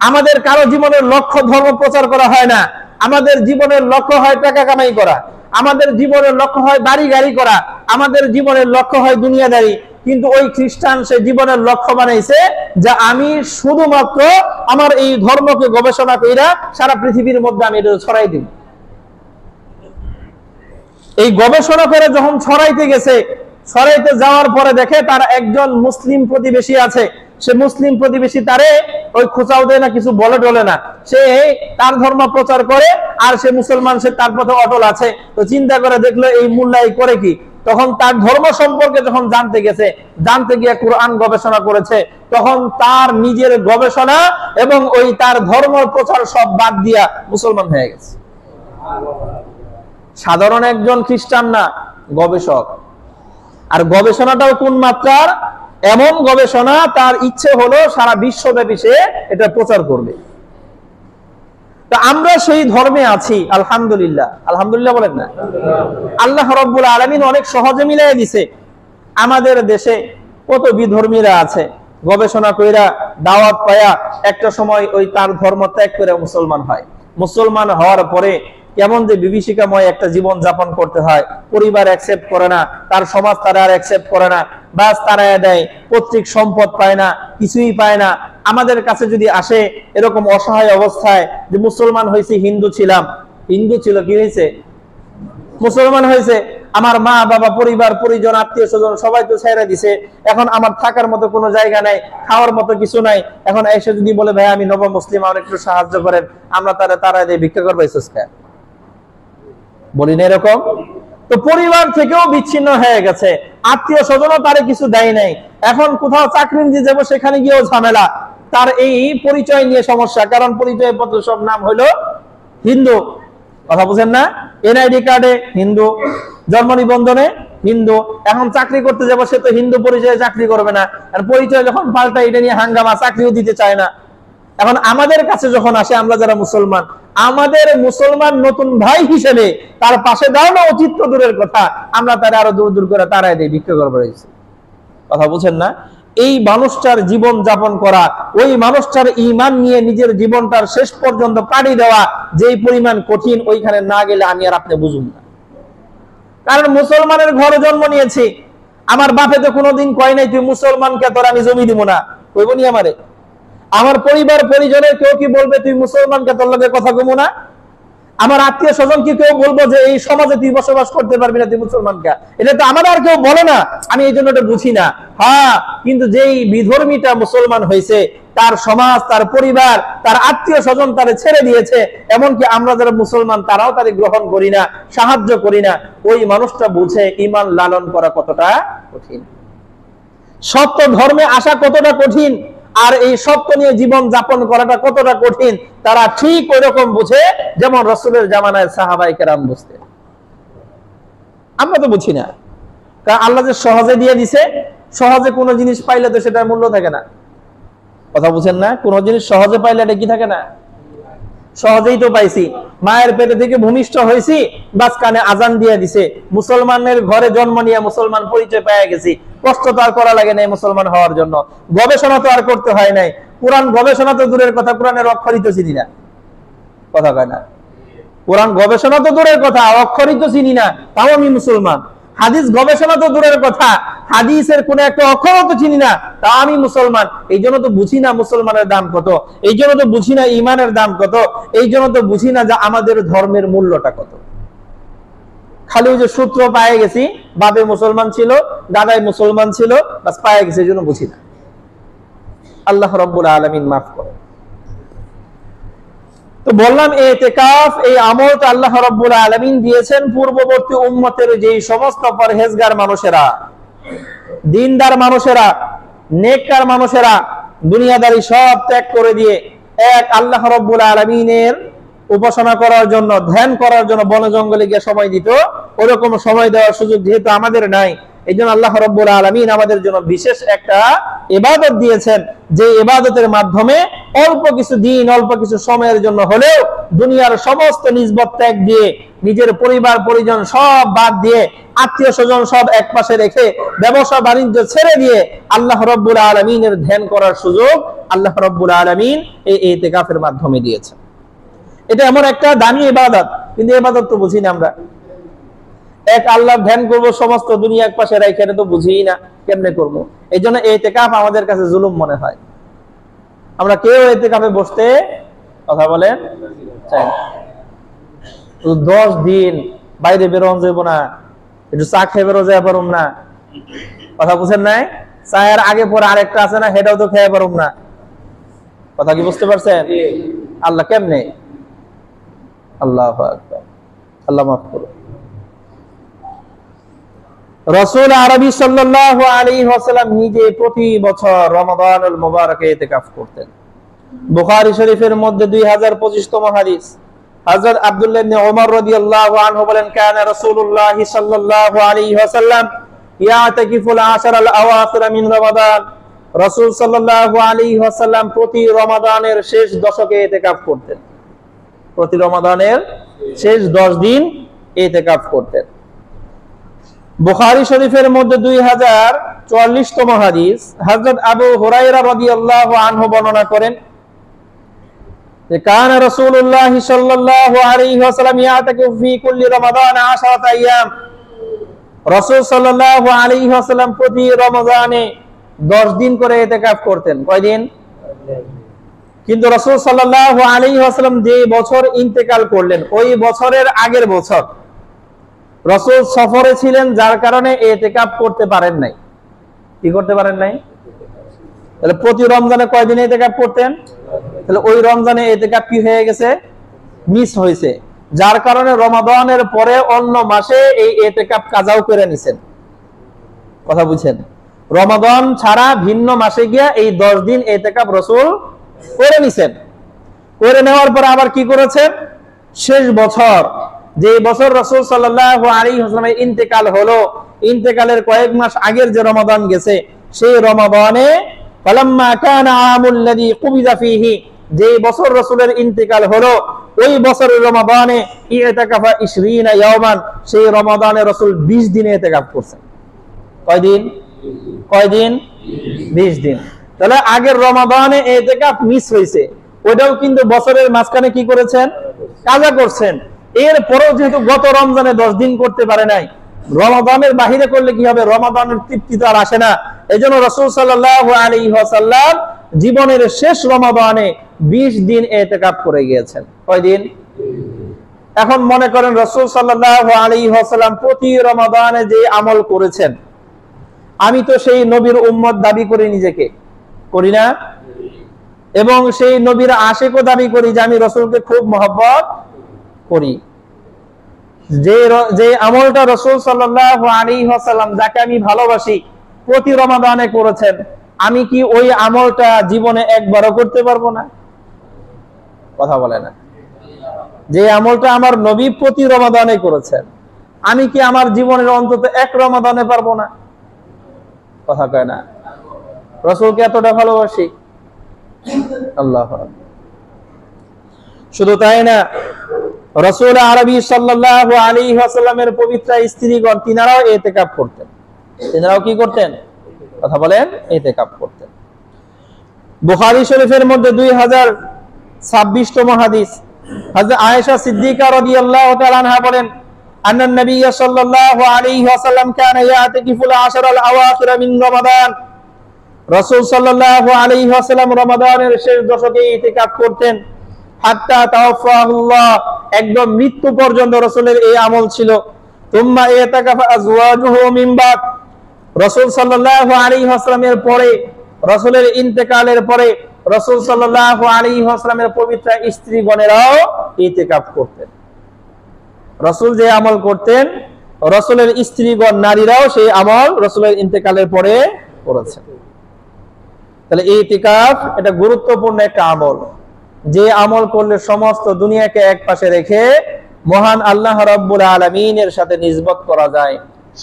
আমাদের কারো জীবনের লক্ষ্য ধর্ম প্রচার করা হয় না। আমাদের জীবনের লক্ষ্য হয় টাকা কামাই করা, আমাদের জীবনের লক্ষ্য হয় বাড়ি গাড়ি করা, আমাদের জীবনের লক্ষ্য হয় দুনিয়াদারি। কিন্তু ওই খ্রিস্টান সে জীবনের লক্ষ্য বানাইছে যে আমি শুধুমাত্র আমার এই ধর্মকে গবেষণা কইরা সারা পৃথিবীর মধ্যে আমি এটা ছড়াই দিব। এই গবেষণা করে যখন ছড়াইতে গেছে, ছড়াইতে যাওয়ার পরে দেখে তার একজন মুসলিম প্রতিবেশী আছে। সে মুসলিম প্রতিবেশী তারে ওই খোঁচাও দেয় না, কিছু বলে টলে না, সে তার ধর্ম প্রচার করে আর সে মুসলমান, সে তার পথে অটল আছে। তো চিন্তা করে দেখলো এই মোল্লাই করে কি, তখন তার ধর্ম সম্পর্কে যখন জানতে গেছে, জানতে গিয়ে কোরআন গবেষণা করেছে, তখন তার নিজের গবেষণা এবং ওই তার ধর্ম প্রচার সব বাদ দিয়া মুসলমান হয়ে গেছে। সাধারণ একজন খ্রিস্টান না, গবেষক। আর গবেষণাটাও কোন মাত্রার? এমন গবেষণা, তার ইচ্ছে হলো সারা বিশ্বব্যাপী সে এটা প্রচার করবে। তো আমরা সেই ধর্মে আছি, আলহামদুলিল্লাহ। আলহামদুলিল্লাহ বলেন না? আল্লাহ রাব্বুল আলামিন অনেক সহজে মিলাই দিছে। আমাদের দেশে কত বিধর্মীরা আছে, গবেষণা কইরা দাওয়াত পায়া একটা সময় ওই তার ধর্ম ত্যাগ করে মুসলমান হয়। মুসলমান হওয়ার পরে কেমন যে বিভীষিকাময় একটা জীবন যাপন করতে হয়, পরিবার অ্যাকসেপ্ট করে না, তার সমাজ তারা আর অ্যাকসেপ্ট করে না, বাস তারায় দেয়, পৈতৃক সম্পদ পায় না, কিছুই পায় না। আমাদের কাছে যদি আসে এরকম অসহায় অবস্থায় যে মুসলমান হয়েছে, হিন্দু ছিলাম, হিন্দু ছিল, কি হয়েছে? মুসলমান হয়েছে। আমার মা বাবা, পরিবার পরিজন, আত্মীয় স্বজন সবাই তো ছেড়ে দিছে। এখন আমার থাকার মতো কোনো জায়গা নাই, খাওয়ার মতো কিছু নাই। এখন এসে যদি বলে ভাই আমি নব মুসলিম, আমার একটু সাহায্য করেন, আমরা তারা দিয়ে ভিক্ষা করবো, বলি না এরকম? তো পরিবার থেকেও বিচ্ছিন্ন হয়ে গেছে, আত্মীয় স্বজনও তারে কিছু দেয় নাই। এখন কোথাও চাকরি নিয়ে যাবো, সেখানে গিয়েও ঝামেলা। তার এই পরিচয় নিয়ে সমস্যা, কারণ পরিচয় পত্র সব নাম হলো হিন্দু। কথা বুঝেন না? এনআইডি কার্ডে হিন্দু, জন্ম নিবন্ধনে হিন্দু, এখন চাকরি করতে যাবো সে তো হিন্দু পরিচয়ে চাকরি করবে না, আর পরিচয় যখন পাল্টা এটা নিয়ে হাঙ্গামা, চাকরিও দিতে চায় না। এখন আমাদের কাছে যখন আসে, আমরা যারা মুসলমান, আমাদের মুসলমান নতুন ভাই হিসেবে তার পাশে দাঁড়ানো উচিত তো দূরের কথা, আমরা তারা আরো দূর দূর করে তারাই দিই, ভিক্ষা করবো। কথা বুঝেন না? এই মানুষটার জীবন যাপন করা, ওই মানুষটার ঈমান নিয়ে নিজের জীবনটার শেষ পর্যন্ত পাড়ি দেওয়া যেই পরিমাণ কঠিন, ওইখানে না গেলে আমি আর আপনি বুঝুন না। কারণ মুসলমানের ঘরে জন্ম নিয়েছি, আমার বাপে তো কোনোদিন কয় নাই তুই মুসলমানকে তোর আমি জমি দিব না, কইব নি আমারে? আমার পরিবার পরিজনের কেউ কি বলবে তুই মুসলমানকে তোর লগে কথা কমু না? আমার আত্মীয় স্বজন কি কেউ বলবো যে এই সমাজে তুই বসবাস করতে পারবি না তুই মুসলমানকে? এটা তো আমার আর কেউ বলে না, আমি এই জন্য এটা বুঝি না। হ্যাঁ, কিন্তু যেই বিধর্মীটা মুসলমান হয়েছে, তার সমাজ, তার পরিবার, তার আত্মীয় স্বজন তারে ছেড়ে দিয়েছে, এমনকি আমরা যারা মুসলমান তারাও তারে গ্রহণ করি না, সাহায্য করি না, ওই মানুষটা বুঝে ঈমান লালন করা কতটা কঠিন, সত্য ধর্মে আসা কতটা কঠিন, আর এই সত্য নিয়ে জীবন যাপন করাটা কতটা কঠিন, তারা ঠিক ওই রকম বুঝে যেমন রাসূলের জামানায় সাহাবায়ে কেরাম বুঝতেন। আমরা তো বুঝি না, কারণ আল্লাহ যে সহজে দিয়ে দিছে, সহজে কোনো জিনিস পাইলে তো সেটার মূল্য থাকে না। কথা বুঝেন না? কোনো জিনিস সহজে পাইলে এটা কি থাকে না? সহজেই তো পাইছি, মায়ের পেটে থেকে ভূমিষ্ঠ হয়েছি, বাস কানে আজান দিয়ে দিছে, মুসলমানের ঘরে জন্ম নিয়ে মুসলমান পরিচয় পেয়ে গেছি, কষ্ট তো আর করা লাগে নাই মুসলমান হওয়ার জন্য, গবেষণা তো আর করতে হয় নাই, কোরআন গবেষণা তো দূরের কথা, কোরআনের অক্ষরই তো চিনি না। কথা কয় না? কোরআন গবেষণা তো দূরের কথা, অক্ষরই তো চিনি না, তাও আমি মুসলমান। হাদিস গবেষণা তো দূরের কথা, হাদিসের কোন একটা অক্ষরও তো চিনি না, তাও আমি মুসলমান। এই জন্য তো বুঝি না মুসলমানের দাম কত, এই জন্য তো বুঝি না ইমানের দাম কত, এই জন্য তো বুঝি না যে আমাদের ধর্মের মূল্যটা কত। খালি ওই যে সূত্র পায়ে গেছি, বাপে মুসলমান ছিল, দাদাই মুসলমান ছিল, বাস পায়ে গেছে, এই জন্য বুঝি না। আল্লাহ রাব্বুল আলামিন মাফ করে। তো বললাম ইতিকাফ, এই আমলটা আল্লাহ রাব্বুল আলামিন দিয়েছেন পূর্ববর্তী উম্মতের যেই সমস্ত পরহেজগার মানুষেরা, দিনদার মানুষেরা, নেককার মানুষেরা দুনিয়াদারি সব ত্যাগ করে দিয়ে এক আল্লাহ রাব্বুল আলামিনের উপাসনা করার জন্য, ধ্যান করার জন্য বনে জঙ্গলে গিয়ে সময় দিত, ওরকম সময় দেওয়ার সুযোগ যেহেতু আমাদের নাই, এই জন্য আল্লাহ রাব্বুল আলামিন আমাদের জন্য বিশেষ একটা ইবাদত দিয়েছেন, যে ইবাদতের মাধ্যমে অল্প কিছু দিন, অল্প কিছু সময়ের জন্য হলেও দুনিয়ার সমস্ত নিসবত ত্যাগ দিয়ে, নিজের পরিবার পরিজন সব বাদ দিয়ে, আত্মীয় স্বজন সব এক পাশে রেখে, ব্যবসা বাণিজ্য ছেড়ে দিয়ে আল্লাহ রাব্বুল আলামিনের ধ্যান করার সুযোগ আল্লাহ রাব্বুল আলামিন এই ইতিকাফের মাধ্যমে দিয়েছেন। এটা এমন একটা দামি ইবাদত, কিন্তু ইবাদত তো বুঝি না আমরা। এক আল্লাহ ধ্যান করবো, সমস্ত দুনিয়া এক পাশে রাখে, এটা তো বুঝি না কেমনে করবো। এই জন্য ইতিকাফ আমাদের কাছে জুলুম মনে হয়। আমরা কেউ ইতিকাফে বসতে, কথা বলেন, চাই না। 10 দিন বাইরে বেরোন যাইব না, একটু চা খেয়ে বেরো যাই পারুম না, কথা বুঝেন নাই? চায়ের আগে পরে আরেকটা আছে না, সেটাও তো খেয়ে পারুম না। কথা কি বুঝতে পারছেন? আল্লাহ কেমনে? আল্লাহু আকবার, আল্লাহ মাফ করুন। রাসূল আরবি সাল্লাল্লাহু আলাইহি ওয়াসাল্লাম নিজে প্রতি বছর রমাদানুল মুবারকে ইতিকাফ করতেন। বুখারী শরীফের মধ্যে 2025তম হাদিস, হযরত আব্দুল্লাহ ইবনে ওমর রাদিয়াল্লাহু আনহু বলেন, কানা রাসূলুল্লাহ সাল্লাল্লাহু আলাইহি ওয়াসাল্লাম ইয়াতাকিফুল আশরাল আওয়াখির মিন রমাদান। রাসূল সাল্লাল্লাহু আলাইহি ওয়াসাল্লাম প্রতি রমাদানের শেষ দশকে ইতিকাফ করতেন, প্রতি রমাদানের শেষ 10 দিন ইতিকাফ করতেন। বুখারী শরীফের মধ্যে 2044তম হাদিস, হযরত আবু হুরায়রা রাদিয়াল্লাহু আনহু বর্ণনা করেন যে কানা রাসূলুল্লাহ সাল্লাল্লাহু আলাইহি ওয়াসাল্লাম ইয়াতাকিফু ফি কুল্লি রমাদান 10 আইয়াম। রাসূল সাল্লাল্লাহু আলাইহি ওয়াসাল্লাম প্রতি রমজানে 10 দিন করে ইতিকাফ করতেন। কয় দিন? কিন্তু রাসূল সাল্লাল্লাহু আলাইহি ওয়াসাল্লাম যে বছর ইন্তেকাল করলেন, ওই বছরের আগের বছর রাসূল সফরে ছিলেন, যার কারণে ইতিকাফ করতে পারেন নাই। কি করতে পারেন নাই? তাহলে প্রতি রমজানে কয় দিন ইতিকাফ করতেন? তাহলে ওই রমজানে ইতিকাফ কি হয়ে গেছে? মিস হয়েছে, যার কারণে রমাদানের পরে অন্য মাসে এই ইতিকাফ কাজাও করে নিছেন। কথা বুঝছেন? রমাদান ছাড়া ভিন্ন মাসে গিয়া এই 10 দিন ইতিকাফ রাসূল করে নিছেন। করে নেওয়ার পর আবার কি করেছেন? শেষ বছর, যে বছর রাসূল সাল্লাল্লাহু আলাইহি ওয়াসাল্লামের ইন্তেকাল হলো, ইন্তেকালের কয়েক মাস আগের যে রমাদান গেছে, সেই রমাদানে ফালাম্মা কানা আমুল্লাযী কুবিযা ফীহি, যে বছর রাসূলের ইন্তেকাল হলো ওই বছরের রমাদানে ইতিকাফা 20 ইয়াওমান, সেই রমাদানে রাসূল 20 দিন ইতিকাফ করছেন। কয়দিন? 20 দিন। তাহলে আগের রমাদানে ইতিকাফ মিস হয়েছে, ওইটাও কিন্তু বছরের মাঝখানে কি করেছেন? কাজা করছেন। এরপরেও যেহেতু গত রমজানে 10 দিন করতে পারে নাই, রমাদানের বাহিরে করলে কি হবে? রমাদানের তৃপ্তি তো আর আসে না। এজন্য রাসূল সাল্লাল্লাহু আলাইহি ওয়াসাল্লাম জীবনের শেষ রমাদানে 20 দিন ইতিকাফ করে গিয়েছেন। কয়দিন? এখন মনে করেন রাসূল সাল্লাল্লাহু আলাইহি ওয়াসাল্লাম প্রতি রমাদানে যে আমল করেছেন, আমি তো সেই নবীর উম্মত দাবি করি, নিজেকে করি না? এবং সেই নবীর আশিকও দাবি করি যে আমি রাসূলকে খুব মহব্বত করি। যে আমলটা রাসূল সাল্লাল্লাহু আলাইহি ওয়াসাল্লাম যাকে আমি ভালোবাসি প্রতি রমাদানে করেছেন, আমি কি ওই আমলটা জীবনে একবারও করতে পারবো না? কথা বলে না। যে আমলটা আমার নবী প্রতি রমাদানে করেছেন, আমি কি আমার জীবনের অন্তত এক রমাদানে পারবো না? কথা কয় না। রাসূলকে এতটা ভালোবাসি। আল্লাহু আকবার। শুধু তাই না, রাসূল আরবী সাল্লাল্লাহু আলাইহি ওয়াসাল্লামের পবিত্র স্ত্রীগণ তিনারাও ইতিকাফ করতেন। তিনারাও কি করতেন? কথা বলেন, ইতিকাফ করতেন। বুখারী শরীফের মধ্যে 2026তম হাদিস, হযরত আয়েশা সিদ্দিকা রাদিয়াল্লাহু তাআলা আনহা বলেন, আন্নান নবী সাল্লাল্লাহু আলাইহি ওয়াসাল্লাম কানা ইয়াতিকিফুল আশরাল আওয়াখির মিন রমাদান। রাসূল সাল্লাল্লাহু আলাইহি ওয়াসাল্লাম রমাদানের শেষ দশকে ইতিকাফ করতেন। হাত্তা তাওফাহুল্লাহ, একদম মৃত্যু পর্যন্ত রাসূলের এই আমল ছিল। তুম্মা ইতাকাফা আজওয়াজুহু মিন বাদ, রাসূল সাল্লাল্লাহু আলাইহি ওয়াসাল্লামের পরে, রাসূলের ইন্তেকালের পরে রাসূল সাল্লাল্লাহু আলাইহি ওয়াসাল্লামের পবিত্র স্ত্রীগণেরাও ইতিকাফ করতেন। রাসূল যে আমল করতেন, রাসূলের স্ত্রীগণ নারীরাও সেই আমল রাসূলের ইন্তেকালের পরে করেছেন। তাহলে ইতিকাফ এটা গুরুত্বপূর্ণ একটা আমল, যে আমল করলে সমস্ত দুনিয়াকে এক পাশে রেখে মহান আল্লাহ রাব্বুল আলামিনের সাথে নিসবত করা যায়,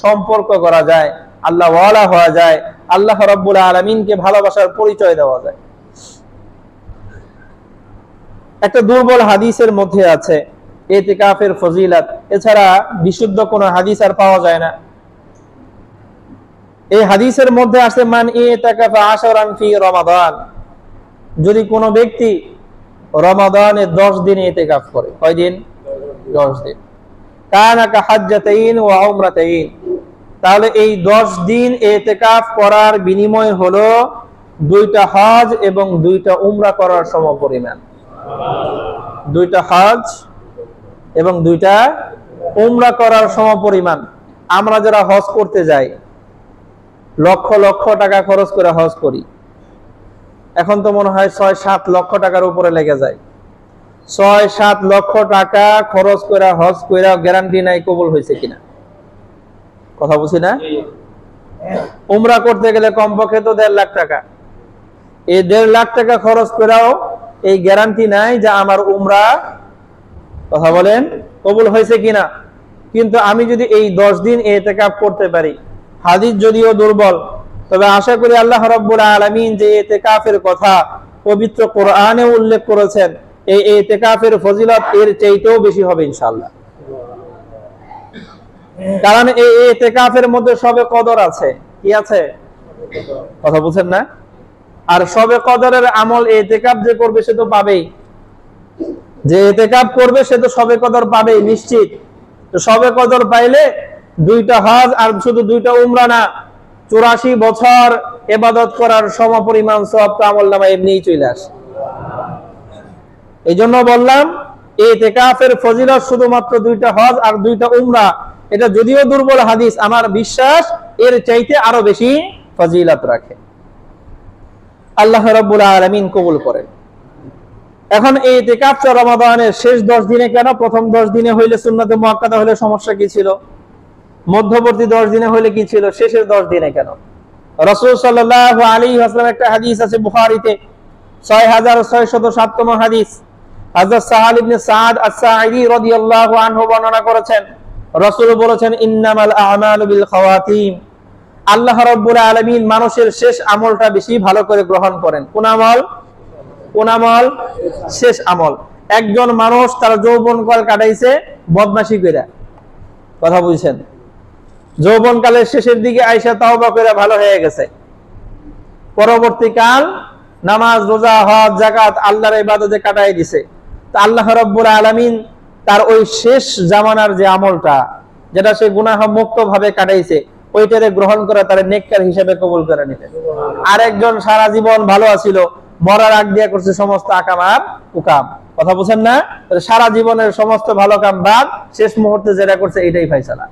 সম্পর্ক করা যায়, আল্লাহ ওয়ালা হওয়া যায়, আল্লাহ রাব্বুল আলামিনকে ভালোবাসার পরিচয় দেওয়া যায়। একটা দুর্বল হাদিসের মধ্যে আছে ইতিকাফের ফজিলত, এছাড়া বিশুদ্ধ কোনো হাদিস আর পাওয়া যায় না। এই হাদিসের মধ্যে আছে মান ইতাকাফা আশরান ফি রমাদান, যদি কোনো ব্যক্তি রমাদানে 10 দিন ইতিকাফ করে। কয় দিন? 10 দিন। কানা কা হাজ্জাতাইন ওয়া উমরাতাইন, তাহলে এই 10 দিন ইতিকাফ করার বিনিময় হলো 2টা হজ এবং 2টা উমরা করার সমপরিমাণ। 2টা হজ এবং 2টা উমরা করার সমপরিমাণ। আমরা যারা হজ করতে যাই, লক্ষ লক্ষ টাকা খরচ করে হজ করি, এখন তো মনে হয় 6-7 লক্ষ টাকার উপরে লেগে যায়। 6-7 লক্ষ টাকা খরচ করে হজ করে গ্যারান্টি নাই কবুল হয়েছে কিনা। কথা বুঝি না? উমরা করতে গেলে কমপক্ষে তো 1.5 লাখ টাকা। এই 1.5 লাখ টাকা খরচ করেও এই গ্যারান্টি নাই যে আমার উমরা, কথা বলেন, কবুল হয়েছে কিনা। কিন্তু আমি যদি এই 10 দিন ইতিকাফ করতে পারি, হাদিস যদিও দুর্বল, তবে আশা করি আল্লাহ রাব্বুল আলামিন যে ইতিকাফের কথা পবিত্র কোরআনে উল্লেখ করেছেন, এই ইতিকাফের ফজিলত এর চাইতেও বেশি হবে ইনশাআল্লাহ। কারণ এই ইতিকাফের মধ্যে শবে কদর আছে। কি আছে? কথা বুঝেন না? আর শবে কদরের আমল ইতিকাফ যে করবে সে তো পাবেই। যে ইতিকাফ করবে সে তো শবে কদর পাবেই নিশ্চিত। তো শবে কদর পাইলে 2টা হজ আর শুধু 2টা উমরা না, 84 বছর ইবাদত করার সমপরিমাণ সওয়াব তো আমলনামায় এমনিই চলে আসে। এইজন্য বললাম ইতিকাফের ফজিলত শুধুমাত্র 2টা হজ আর 2টা উমরা, এটা যদিও দুর্বল হাদিস, আমার বিশ্বাস এর চাইতে আরো বেশি ফজিলত রাখে। আল্লাহ রাব্বুল আলামিন কবুল করেন। এখন এই ইতিকাফটা রমাদানের শেষ 10 দিনে কেন? প্রথম 10 দিনে হইলে সুন্নাতে মুআক্কাদা হলে সমস্যা কি ছিল? মধ্যবর্তী 10 দিনে হইলে কি ছিল? শেষের 10 দিনে কেন? রাসূল সাল্লাল্লাহু আলাইহি ওয়াসাল্লাম একটা হাদিস আছে বুখারীতে 6607তম হাদিস, হযরত সাহাল ইবনে সাদ আস-সাঈদী রাদিয়াল্লাহু আনহু বর্ণনা করেছেন, রাসূল বলেছেন, ইন্নামাল আ'মালু বিল খাওয়াতিম। আল্লাহ রাব্বুল আলামিন মানুষের শেষ আমলটা বেশি ভালো করে গ্রহণ করেন। কোন আমল? কোন আমল? শেষ আমল। একজন মানুষ তার যৌবনকাল কাটাইছে বদমাশি কইরা, কথা বুঝছেন, যৌবনকালের শেষের দিকে আয়েশা তাওবা কইরা ভালো হয়ে গেছে, পরবর্তীকাল নামাজ, রোজা, হজ, যাকাত আল্লাহর ইবাদতে কাটাই দিছে। তো আল্লাহ রাব্বুল আলামিন তার ওই শেষ জামানার যে আমলটা, যেটা সে গুনাহ মুক্ত ভাবে কাটাইছে, ওইটারে গ্রহণ করে তার নেককার হিসেবে কবুল করে নিতেন। আরেকজন সারা জীবন ভালো আছিল, মরার আগ দিয়া করছে সমস্ত আকাম আর কুকাম, কথা বুঝেন না? সারা জীবনের সমস্ত ভালো কাম বাদ, শেষ মুহূর্তে যেটা করছে এটাই ফায়সালা।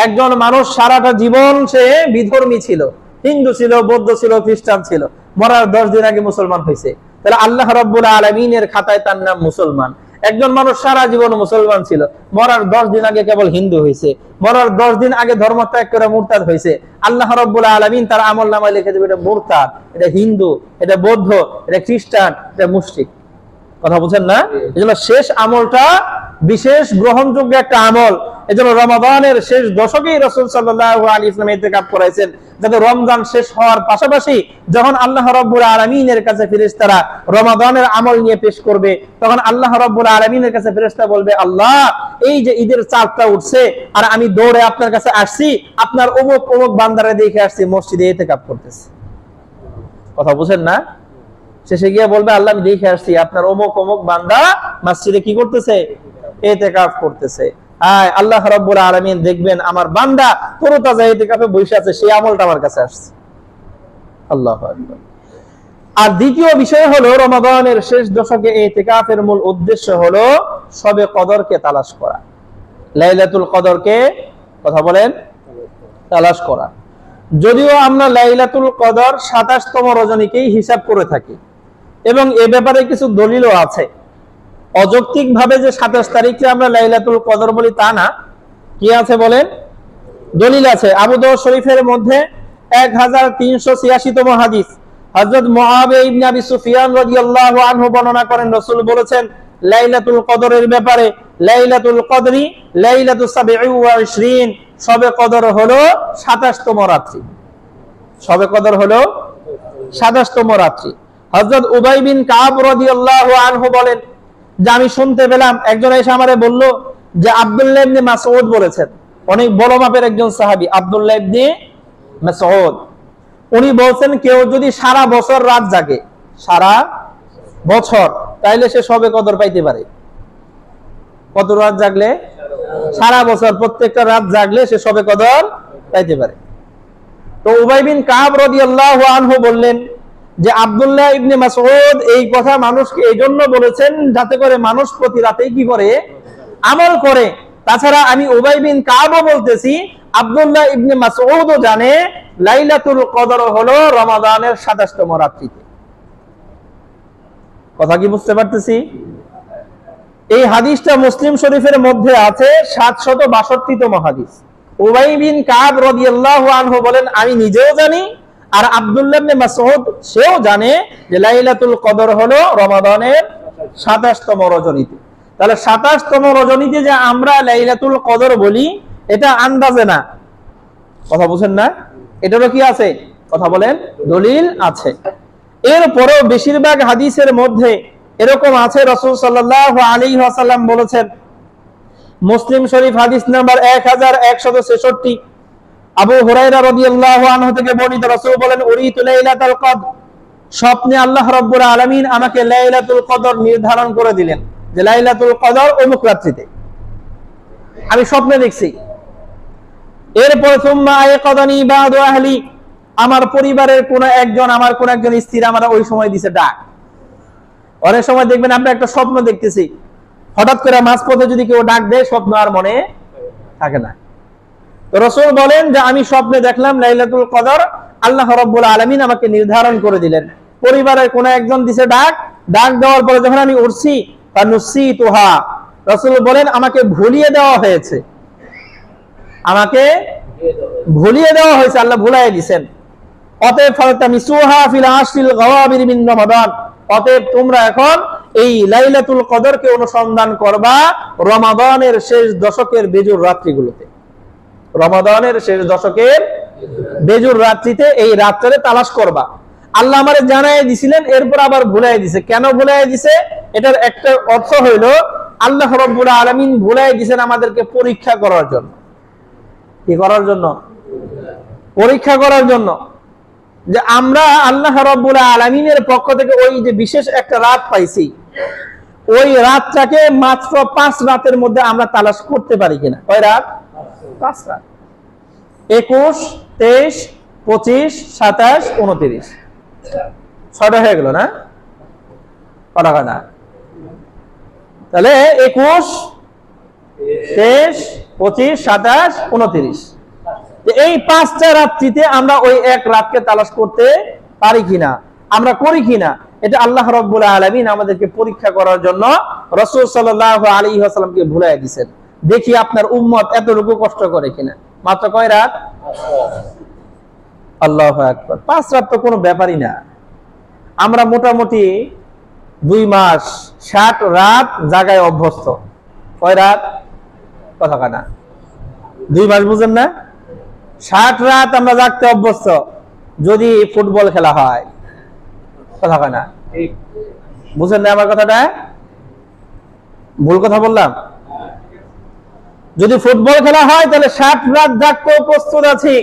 একজন মানুষ সারাটা জীবন সে বিধর্মী ছিল, হিন্দু ছিল, বৌদ্ধ ছিল, খ্রিস্টান ছিল, মরার 10 দিন আগে মুসলমান হয়েছে, তাহলে আল্লাহ রাব্বুল আলামিনের খাতায় তার নাম মুসলমান। একজন মানুষ সারা জীবন মুসলমান ছিল, মরার 10 দিন আগে কেবল হিন্দু হয়েছে, মরার 10 দিন আগে ধর্ম ত্যাগ করে মুরতাদ হয়েছে, আল্লাহ রাব্বুল আলামিন তার আমল নামায় লিখে দেবে এটা মুরতাদ, এটা হিন্দু, এটা বৌদ্ধ, এটা খ্রিস্টান, এটা মুশরিক, কথা বুঝেন না? এজন্য শেষ আমলটা বিশেষ গ্রহণযোগ্য একটা আমল। এজন্য রমাদানের শেষ দশকেই রাসূল সাল্লাল্লাহু আলাইহি ওয়াসাল্লাম ইতিকাফ করাইছেন, যাতে রমজান শেষ হওয়ার পাশাপাশি যখন আল্লাহ রাব্বুল আলামিনের কাছে ফেরেশতারা রমাদানের আমল নিয়ে পেশ করবে, তখন আল্লাহ রাব্বুল আলামিনের কাছে ফেরেশতা বলবে, আল্লাহ, এই যে ঈদের চাঁদটা উঠছে আর আমি দৌড়ে আপনার কাছে আসছি, আপনার অমুক অমুক বান্দারে দেখে আসছি মসজিদে ইতিকাফ করতেছে, কথা বুঝেন না? শেষে গিয়ে বলবে, আল্লাহ, আমি দেখে আসছি আপনার অমুক অমুক বান্দা মসজিদে কি করতেছে? ইতিকাফ করতেছে। আল্লাহ রাব্বুল আলামিন দেখবেন আমার বান্দা তরতাজা ইতিকাফে বসে আছে, সেই আমলটা আমার কাছে আসছে। আল্লাহু আকবার। আর দ্বিতীয় বিষয় হলো, রমাদানের শেষ দশকে ইতিকাফের মূল উদ্দেশ্য হলো শবে কদরকে তালাশ করা, লাইলাতুল কদরকে, কথা বলেন, তালাশ করা। যদিও আমরা লাইলাতুল কদর 27তম রজনীকেই হিসাব করে থাকি, এবং এ ব্যাপারে কিছু দলিলও আছে। অযৌক্তিক ভাবে যে 27 তারিখে আমরা লাইলাতুল কদর বলি তা না। কি আছে বলেন? দলিল আছে। আবু দাউদ শরীফের মধ্যে 1386তম হাদিস, হযরত মুআবিয়া ইবনে আবি সুফিয়ান রাদিয়াল্লাহু আনহু বর্ণনা করেন, রাসূল বলেছেন লাইলাতুল কদরের ব্যাপারে, লাইলাতুল কদরি লাইলাতুস 27, শবে কদর হলো 27তম রাত্রি, শবে কদর হলো 27তম রাত্রি। হযরত উবাই বিন কাব রাদিয়াল্লাহু আনহু বলেন যে আমি শুনতে পেলাম, একজন এসে আমারে বলল যে আব্দুল্লাহ ইবনে মাসউদ বলেছেন, অনেক বড় মাপের একজন সাহাবী আব্দুল্লাহ ইবনে মাসউদ, উনি বলছেন কেউ যদি সারা বছর রাত জাগে, সারা বছর, তাইলে সে শবে কদর পাইতে পারে। কত রাত জাগলে? সারা বছর প্রত্যেকটা রাত জাগলে সে শবে কদর পাইতে পারে। তো উবাই বিন কাব রাদিয়াল্লাহু আনহু বললেন যে আব্দুল্লাহ ইবনে মাসউদ এই কথা মানুষকে এই জন্য বলেছেন যাতে করে মানুষ প্রতি রাতে কি করে? আমল করে। তাছাড়া আমি উবাই বিন কাবও বলতেছি, আব্দুল্লাহ ইবনে মাসউদও জানে লাইলাতুল কদর হলো রমাদানের 27তম রাত্রিতে। কথা কি বুঝতে পারতেছি? এই হাদিসটা মুসলিম শরীফের মধ্যে আছে 762তম হাদিস। উবাই বিন কাব রাদিয়াল্লাহু আনহু বলেন আমি নিজেও জানি, আর আব্দুল্লাহ ইবনে মাসউদ সেও জানে যে লাইলাতুল কদর হলো রমাদানের 27তম রজনীতে। তাহলে 27তম রজনীতে যে আমরা লাইলাতুল কদর বলি, এটা আন্দাজে না, কথা বুঝেন না? এটারও কি আছে? কথা বলেন, দলিল আছে। এরপরেও বেশিরভাগ হাদিসের মধ্যে এরকম আছে, রাসূল সাল্লাল্লাহু আলাইহি ওয়াসাল্লাম বলেছেন, মুসলিম শরীফ হাদিস নাম্বার 1166, আবু হুরায়রা রাদিয়াল্লাহু আনহু থেকে বর্ণিত, রাসূল বলেন উরিতু লাইলাতুল কদর, স্বপ্নে আল্লাহ রাব্বুল আলামিন আমাকে লাইলাতুল কদর নির্ধারণ করে দিলেন যে লাইলাতুল কদর অমুক রাত্রিতে, আমি স্বপ্নে দেখছি। এরপর সুম্মা আয়কাদানি বাদু আহলি, আমার পরিবারের কোন একজন, আমার কোন একজন স্ত্রী আমার ওই সময় দিছে ডাক। অনেক সময় দেখবেন আমরা একটা স্বপ্ন দেখতেছি, হঠাৎ করে মাঝপথে যদি কেউ ডাক দেয়, স্বপ্ন আর মনে থাকে না। তো রাসূল বলেন যে আমি স্বপ্নে দেখলাম লাইলাতুল কদর আল্লাহ রাব্বুল আলামিন আমাকে নির্ধারণ করে দিলেন। পরিবারের কোন একজন দিছে ডাক, ডাক দেওয়ার পরে যখন আমি উঠছি, ফানুসিতুহা, রাসূল বলেন আমাকে ভুলিয়ে দেওয়া হয়েছে, আমাকে ভুলিয়ে দেওয়া হয়েছে, আল্লাহ ভুলাইয়া দিবেন। অতএব ফাতামিসুহা ফিল আশরিল গাওয়াবির মিন রমাদান, অতএব তোমরা এখন এই লাইলাতুল কদরকে অনুসন্ধান করবা রমাদানের শেষ দশকের বেজুর রাত্রিগুলোতে। রমাদানের শেষ দশকের বেজুর রাত্রিতে এই রাত্রে তালাশ করবা। আল্লাহ আমারে জানাই দিছিলেন, এরপর আবার ভুলাই দিছে। কেন ভুলাই দিছে? এটার একটা অর্থ হইল আল্লাহ রাব্বুল আলামিন ভুলাই দিছেন আমাদেরকে পরীক্ষা করার জন্য। কি করার জন্য? পরীক্ষা করার জন্য, যে আমরা আল্লাহ রাব্বুল আলামিনের পক্ষ থেকে ওই যে বিশেষ একটা রাত পাইছি, ওই রাতটাকে মাত্র 5 রাতের মধ্যে আমরা তালাশ করতে পারি কিনা। কয় রাত? 5 রাত। 21, 23, 25, 27, 29, 6টা হয়ে গেল না? কটা না? তাহলে 21, 23, 25, 27, 29, এই 5টা রাত্রিতে আমরা ওই এক রাতকে তালাশ করতে পারি কিনা, আমরা করি কিনা, এটা আল্লাহ রাব্বুল আলামিন আমাদেরকে পরীক্ষা করার জন্য রাসূল সাল্লাল্লাহু আলাইহি ওয়াসাল্লামকে ভুলাই দিয়েছেন। দেখি আপনার উম্মত এতটুকু কষ্ট করে কিনা। মাত্র কয় রাত? আল্লাহু আকবার। 5 রাত তো কোনো ব্যাপারই না। আমরা মোটামুটি 2 মাস 60 রাত জাগায় অভ্যস্ত। কয় রাত? কথা কানা 2 মাস, বুঝেন না? 60 রাত আমরা জাগতে অভ্যস্ত। যদি ফুটবল খেলা হয়, কথা কানা বুঝেন না আমার কথাটা? ভুল কথা বললাম? যদি ফুটবল খেলা হয় তাহলে 60 রাত জাগতে প্রস্তুত আছি।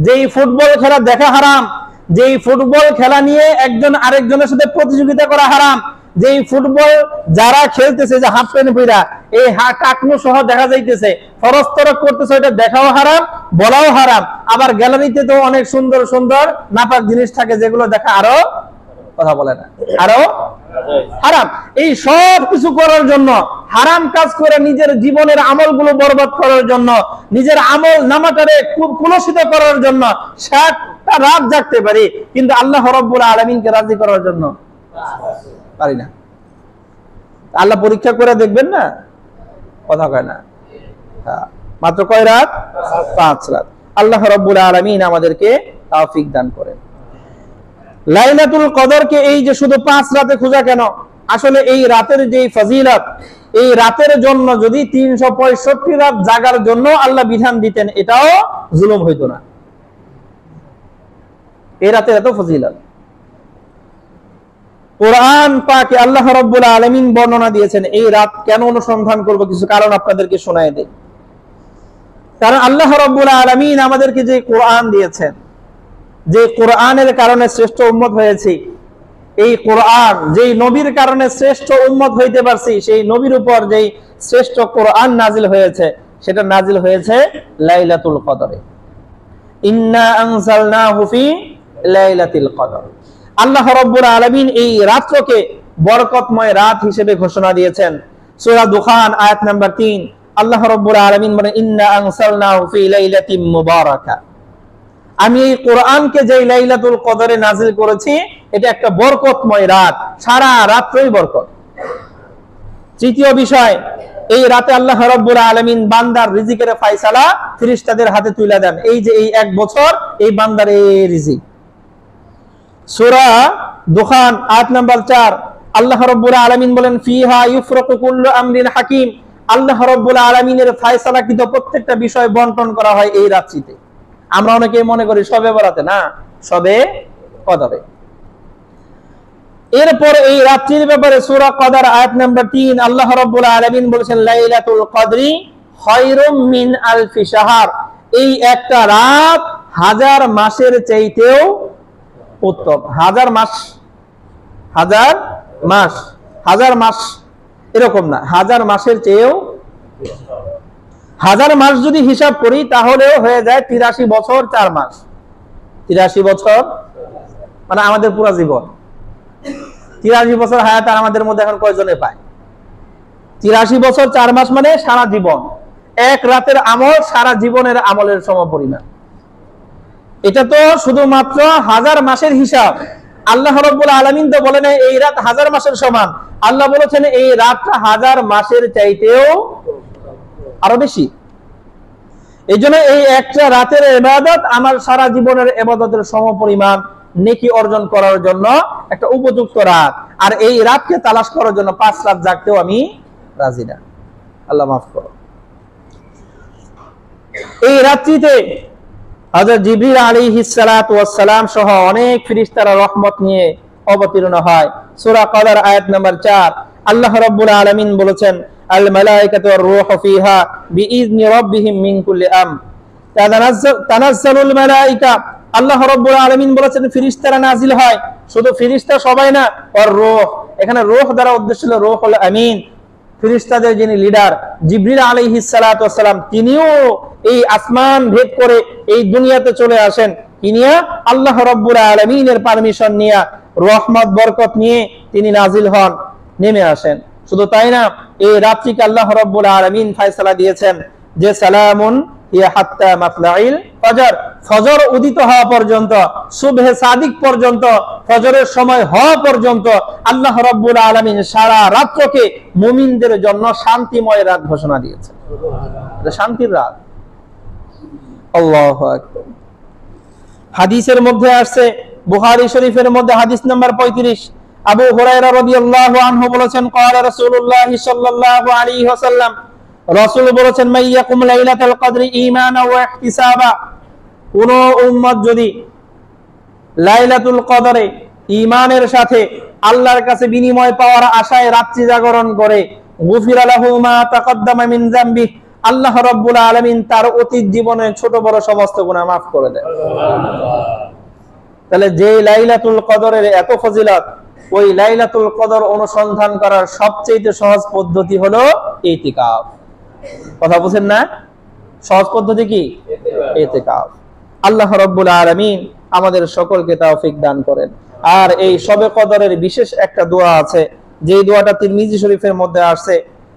যেই ফুটবল খেলা দেখা হারাম, যেই ফুটবল খেলা নিয়ে একজন আরেকজনের সাথে প্রতিযোগিতা করা হারাম, যেই ফুটবল যারা খেলতেছে যে হাফ প্যান্ট পইরা এই টাকনু সহ দেখা যাইতেছে, ফরস্তরক করতেছে, এটা দেখাও হারাম, বলাও হারাম। আবার গ্যালারিতে তো অনেক সুন্দর সুন্দর নাপাক জিনিস থাকে, যেগুলো দেখা আরো, কথা বলে না, আরো হারাম। এই সব কিছু করার জন্য, হারাম কাজ করে নিজের জীবনের আমলগুলো বরবাদ করার জন্য, নিজের আমল নামাটারে কুলসিত করার জন্য 60টা রাত জাগতে পারি, কিন্তু আল্লাহ রাব্বুল আলামিনকে রাজি করার জন্য পারি না। আল্লাহ পরীক্ষা করে দেখবেন না, কথা কয় না। মাত্র কয় রাত? 5 রাত। আল্লাহ রাব্বুল আলামিন আমাদেরকে তৌফিক দান করেন। লাইলাতুল কদরকে এই যে শুধু 5 রাতে খোঁজা কেন? আসলে এই রাতের যে ফজিলত, এই রাতের জন্য যদি 365 রাত জাগার জন্য আল্লাহ বিধান দিতেন, এটাও জুলুম হইতো না। এই রাতের এত ফজিলত কোরআন পাকে আল্লাহ রাব্বুল আলামিন বর্ণনা দিয়েছেন। এই রাত কেন অনুসন্ধান করব, কিছু কারণ আপনাদেরকে শোনায় দেই। কারণ আল্লাহ রাব্বুল আলামিন আমাদেরকে যে কোরআন দিয়েছেন, যে কোরআনের কারণে শ্রেষ্ঠ উম্মত হয়েছে, এই কোরআন যেই নবীর কারণে শ্রেষ্ঠ উম্মত হইতে পারছি, সেই নবীর উপর যেই শ্রেষ্ঠ কোরআন নাজিল হয়েছে, সেটা নাজিল হয়েছে লাইলাতুল কদরে। ইন্না আনজালনাহু ফি লাইলাতিল কদর। আল্লাহ রাব্বুল আলামিন এই রাতকে বরকতময় রাত হিসেবে ঘোষণা দিয়েছেন। সূরা দুখান আয়াত নাম্বার 3, আল্লাহ রাব্বুল আলামিন বলেন, ইন্না আনজালনাহু ফি লাইলাতিন মুবারাকা। আমি এই কোরআনকে যে লাইলাতুল কদরে নাজিল করেছি, এটা একটা বরকতময় রাত, সারা রাতই বরকত। তৃতীয় বিষয়, এই রাতে আল্লাহ রাব্বুল আলামিন বান্দার রিজিকের ফয়সালা ফেরেশতাদের হাতে তুলে দেন। এই যে এই 1 বছর এই বান্দার এই রিজিক। সূরা দুখান আয়াত নাম্বার 4, আল্লাহ রাব্বুল আলামিন বলেন, ফিহা ইউফরাকু কুল্লু আমরিন হাকিম। আল্লাহ রাব্বুল আলামিনের ফয়সালাকৃত প্রত্যেকটা বিষয় বন্টন করা হয় এই রাত্রিতে। আমরা অনেকে মনে করি সবে বরাতে, না, সবে কদরে। এরপর এই রাত্রির ব্যাপারে সূরা কদর আয়াত নাম্বার 3, আল্লাহ রাব্বুল আলামিন বলেছেন, লাইলাতুল কদরি খায়রুম মিন আলফি শাহর। এই একটা রাত 1000 মাসের চাইতেও উত্তম। 1000 মাস, 1000 মাস, 1000 মাস এরকম না, 1000 মাসের চেয়েও। 1000 মাস যদি হিসাব করি তাহলেও হয়ে যায় 83 বছর 4 মাস। 83 বছর মানে আমাদের পুরো জীবন। 83 বছর হায়াত আর আমাদের মধ্যে এখন কয়জনে পায়? 83 বছর 4 মাস মানে সারা জীবন। এক রাতের আমল সারা জীবনের আমলের সমপরিমাণ। এটা তো শুধুমাত্র 1000 মাসের হিসাব। আল্লাহ রাব্বুল আলামিন তো বলেন এই রাত 1000 মাসের সমান। আল্লাহ বলেছেন এই রাতটা 1000 মাসের চাইতেও আরো বেশি। এই জন্য এই একটা রাতের ইবাদত আমার সারা জীবনের ইবাদতের সমপরিমাণ নেকি অর্জন করার জন্য একটা উপযুক্ত রাত। আর এই রাতকে তালাশ করার জন্য 5 রাত জাগতেও আমি রাজি না। আল্লাহ মাফ করো। এই রাত্রিতে হযরত জিবরিল আলাইহিস সালাতু ওয়াস সালাম সহ অনেক ফেরেশতারা রহমত নিয়ে অবতীর্ণ হয়। সূরা কদর আয়াত নাম্বার 4 আল্লাহ রাব্বুল আলামিন বলেছেন, আল মালায়েকাতু ওয়ার রূহু ফিহা বিইذনি রাব্বিহিম মিন কুল্লি আমর তানাজ্জালুল মালায়েকা। আল্লাহ রাব্বুল আলামিন বলেছেন ফেরেশতারা নাজিল হয়। শুধু ফেরেশতা সবাই না, ওয়ার রূহ, এখানে রূহ দ্বারা উদ্দেশ্য হলো রূহুল আমিন, ফেরেশতাদের যিনি লিডার জিবরিল আলাইহিস সালাতু ওয়াস সালাম, তিনিও এই আসমান ভেদ করে এই দুনিয়াতে চলে আসেন। তিনিও আল্লাহ রাব্বুল আলামিনের পারমিশন নিয়ে রহমত বরকত নিয়ে তিনি নাজিল হন, নেমে আসেন। শুধু তাই না, এই রাত্রিকে আল্লাহ রাব্বুল আলামিন ফয়সালা দিয়েছেন যে সালামুন ইয়া হাত্তা মাতলাইল ফজর, ফজর উদিত হওয়া পর্যন্ত, সুবহে সাদিক পর্যন্ত, ফজরের সময় হওয়া পর্যন্ত আল্লাহ রাব্বুল আলামিন সারা রাতকে মুমিনদের জন্য শান্তিময় রাত ঘোষণা দিয়েছেন। এটা শান্তির রাত। আল্লাহু আকবার। হাদিসের মধ্যে আসছে, বুখারী শরীফের মধ্যে হাদিস নাম্বার 35, আবু হুরায়রা রাদিয়াল্লাহু আনহু বলেছেন, ক্বালা রাসূলুল্লাহ সাল্লাল্লাহু আলাইহি ওয়াসাল্লাম, রাসূল বলেছেন, মাইয়াকুম লাইলাতুল কদরি ঈমানা ওয়া ইহতিসাবা, কোন উম্মত যদি লাইলাতুল কদরে ঈমানের সাথে আল্লাহর কাছে বিনিময় পাওয়ার আশায় রাত্রি জাগরণ করে, গুফিরা লাহু মা তাকদ্দামা মিন যামবি, আল্লাহ রাব্বুল আলামিন তার অতীত জীবনের ছোট বড় সমস্ত গুনাহ মাফ করে দেন। তাহলে যে লাইলাতুল কদরের এত ফজিলত, ওই লাইলাতুল কদর অনুসন্ধান করার সবচেয়ে সহজ পদ্ধতি হলো ইতিকাফ। কথা বুঝেন না? সহজ পদ্ধতি কি? ইতিকাফ। আল্লাহ রাব্বুল আলামিন আমাদের সকলকে তৌফিক দান করেন। আর এই শবে কদরের বিশেষ একটা দোয়া আছে, যে দোয়াটা তিরমিজি শরীফের মধ্যে আসছে,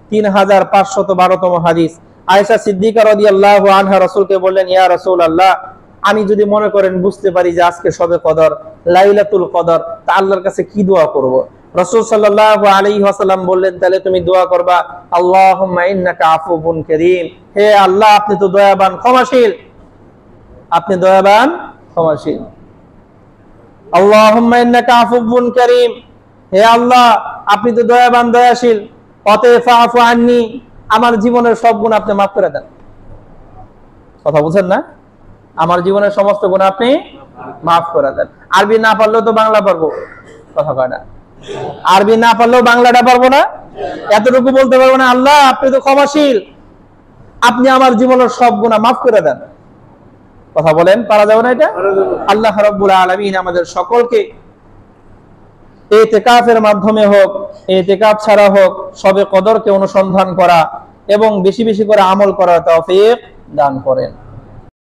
3512তম হাদিস। আয়েশা সিদ্দিকা রাদিয়াল্লাহু আনহা রাসূলকে বললেন, ইয়া রাসূলুল্লাহ, আমি যদি মনে করেন বুঝতে পারি যে আজকে শবে কদর, লাইলাতুল কদর, তা আল্লাহর কাছে কি দোয়া করব? রাসূল সাল্লাল্লাহু আলাইহি ওয়াসাল্লাম বললেন, তাহলে তুমি দোয়া করবা, আল্লাহুম্মা ইন্নাকা আফুবুন কারীম, হে আল্লাহ আপনি তো দয়াবান ক্ষমাশীল, আপনি দয়াবান ক্ষমাশীল। আল্লাহুম্মা ইন্নাকা আফুবুন কারীম, হে আল্লাহ আপনি তো দয়াবান দয়াশীল, অতএব ফাআফু আন্নি, আমার জীবনের সব গুনাহ আপনি মাফ করে দেন। কথা বুঝেন না? আমার জীবনের সমস্ত গুনাহ আপনি মাফ করে দেন। আরবি না পারলেও তো বাংলা পারবো, কথা কয় না? আরবি না পারলেও বাংলাটা পারবো না? এতটুকু বলতে পারবো না, আল্লাহ আপনি তো ক্ষমাশীল, আপনি আমার জীবনের সব গুনাহ মাফ করে দেন। কথা বলেন, পারা যাবে না এটা? আল্লাহ রাব্বুল আলামিন আমাদের সকলকে ইতিকাফের মাধ্যমে হোক, ইতিকাফ ছাড়া হোক, শবে কদরকে অনুসন্ধান করা এবং বেশি বেশি করে আমল করার তৌফিক দান করেন।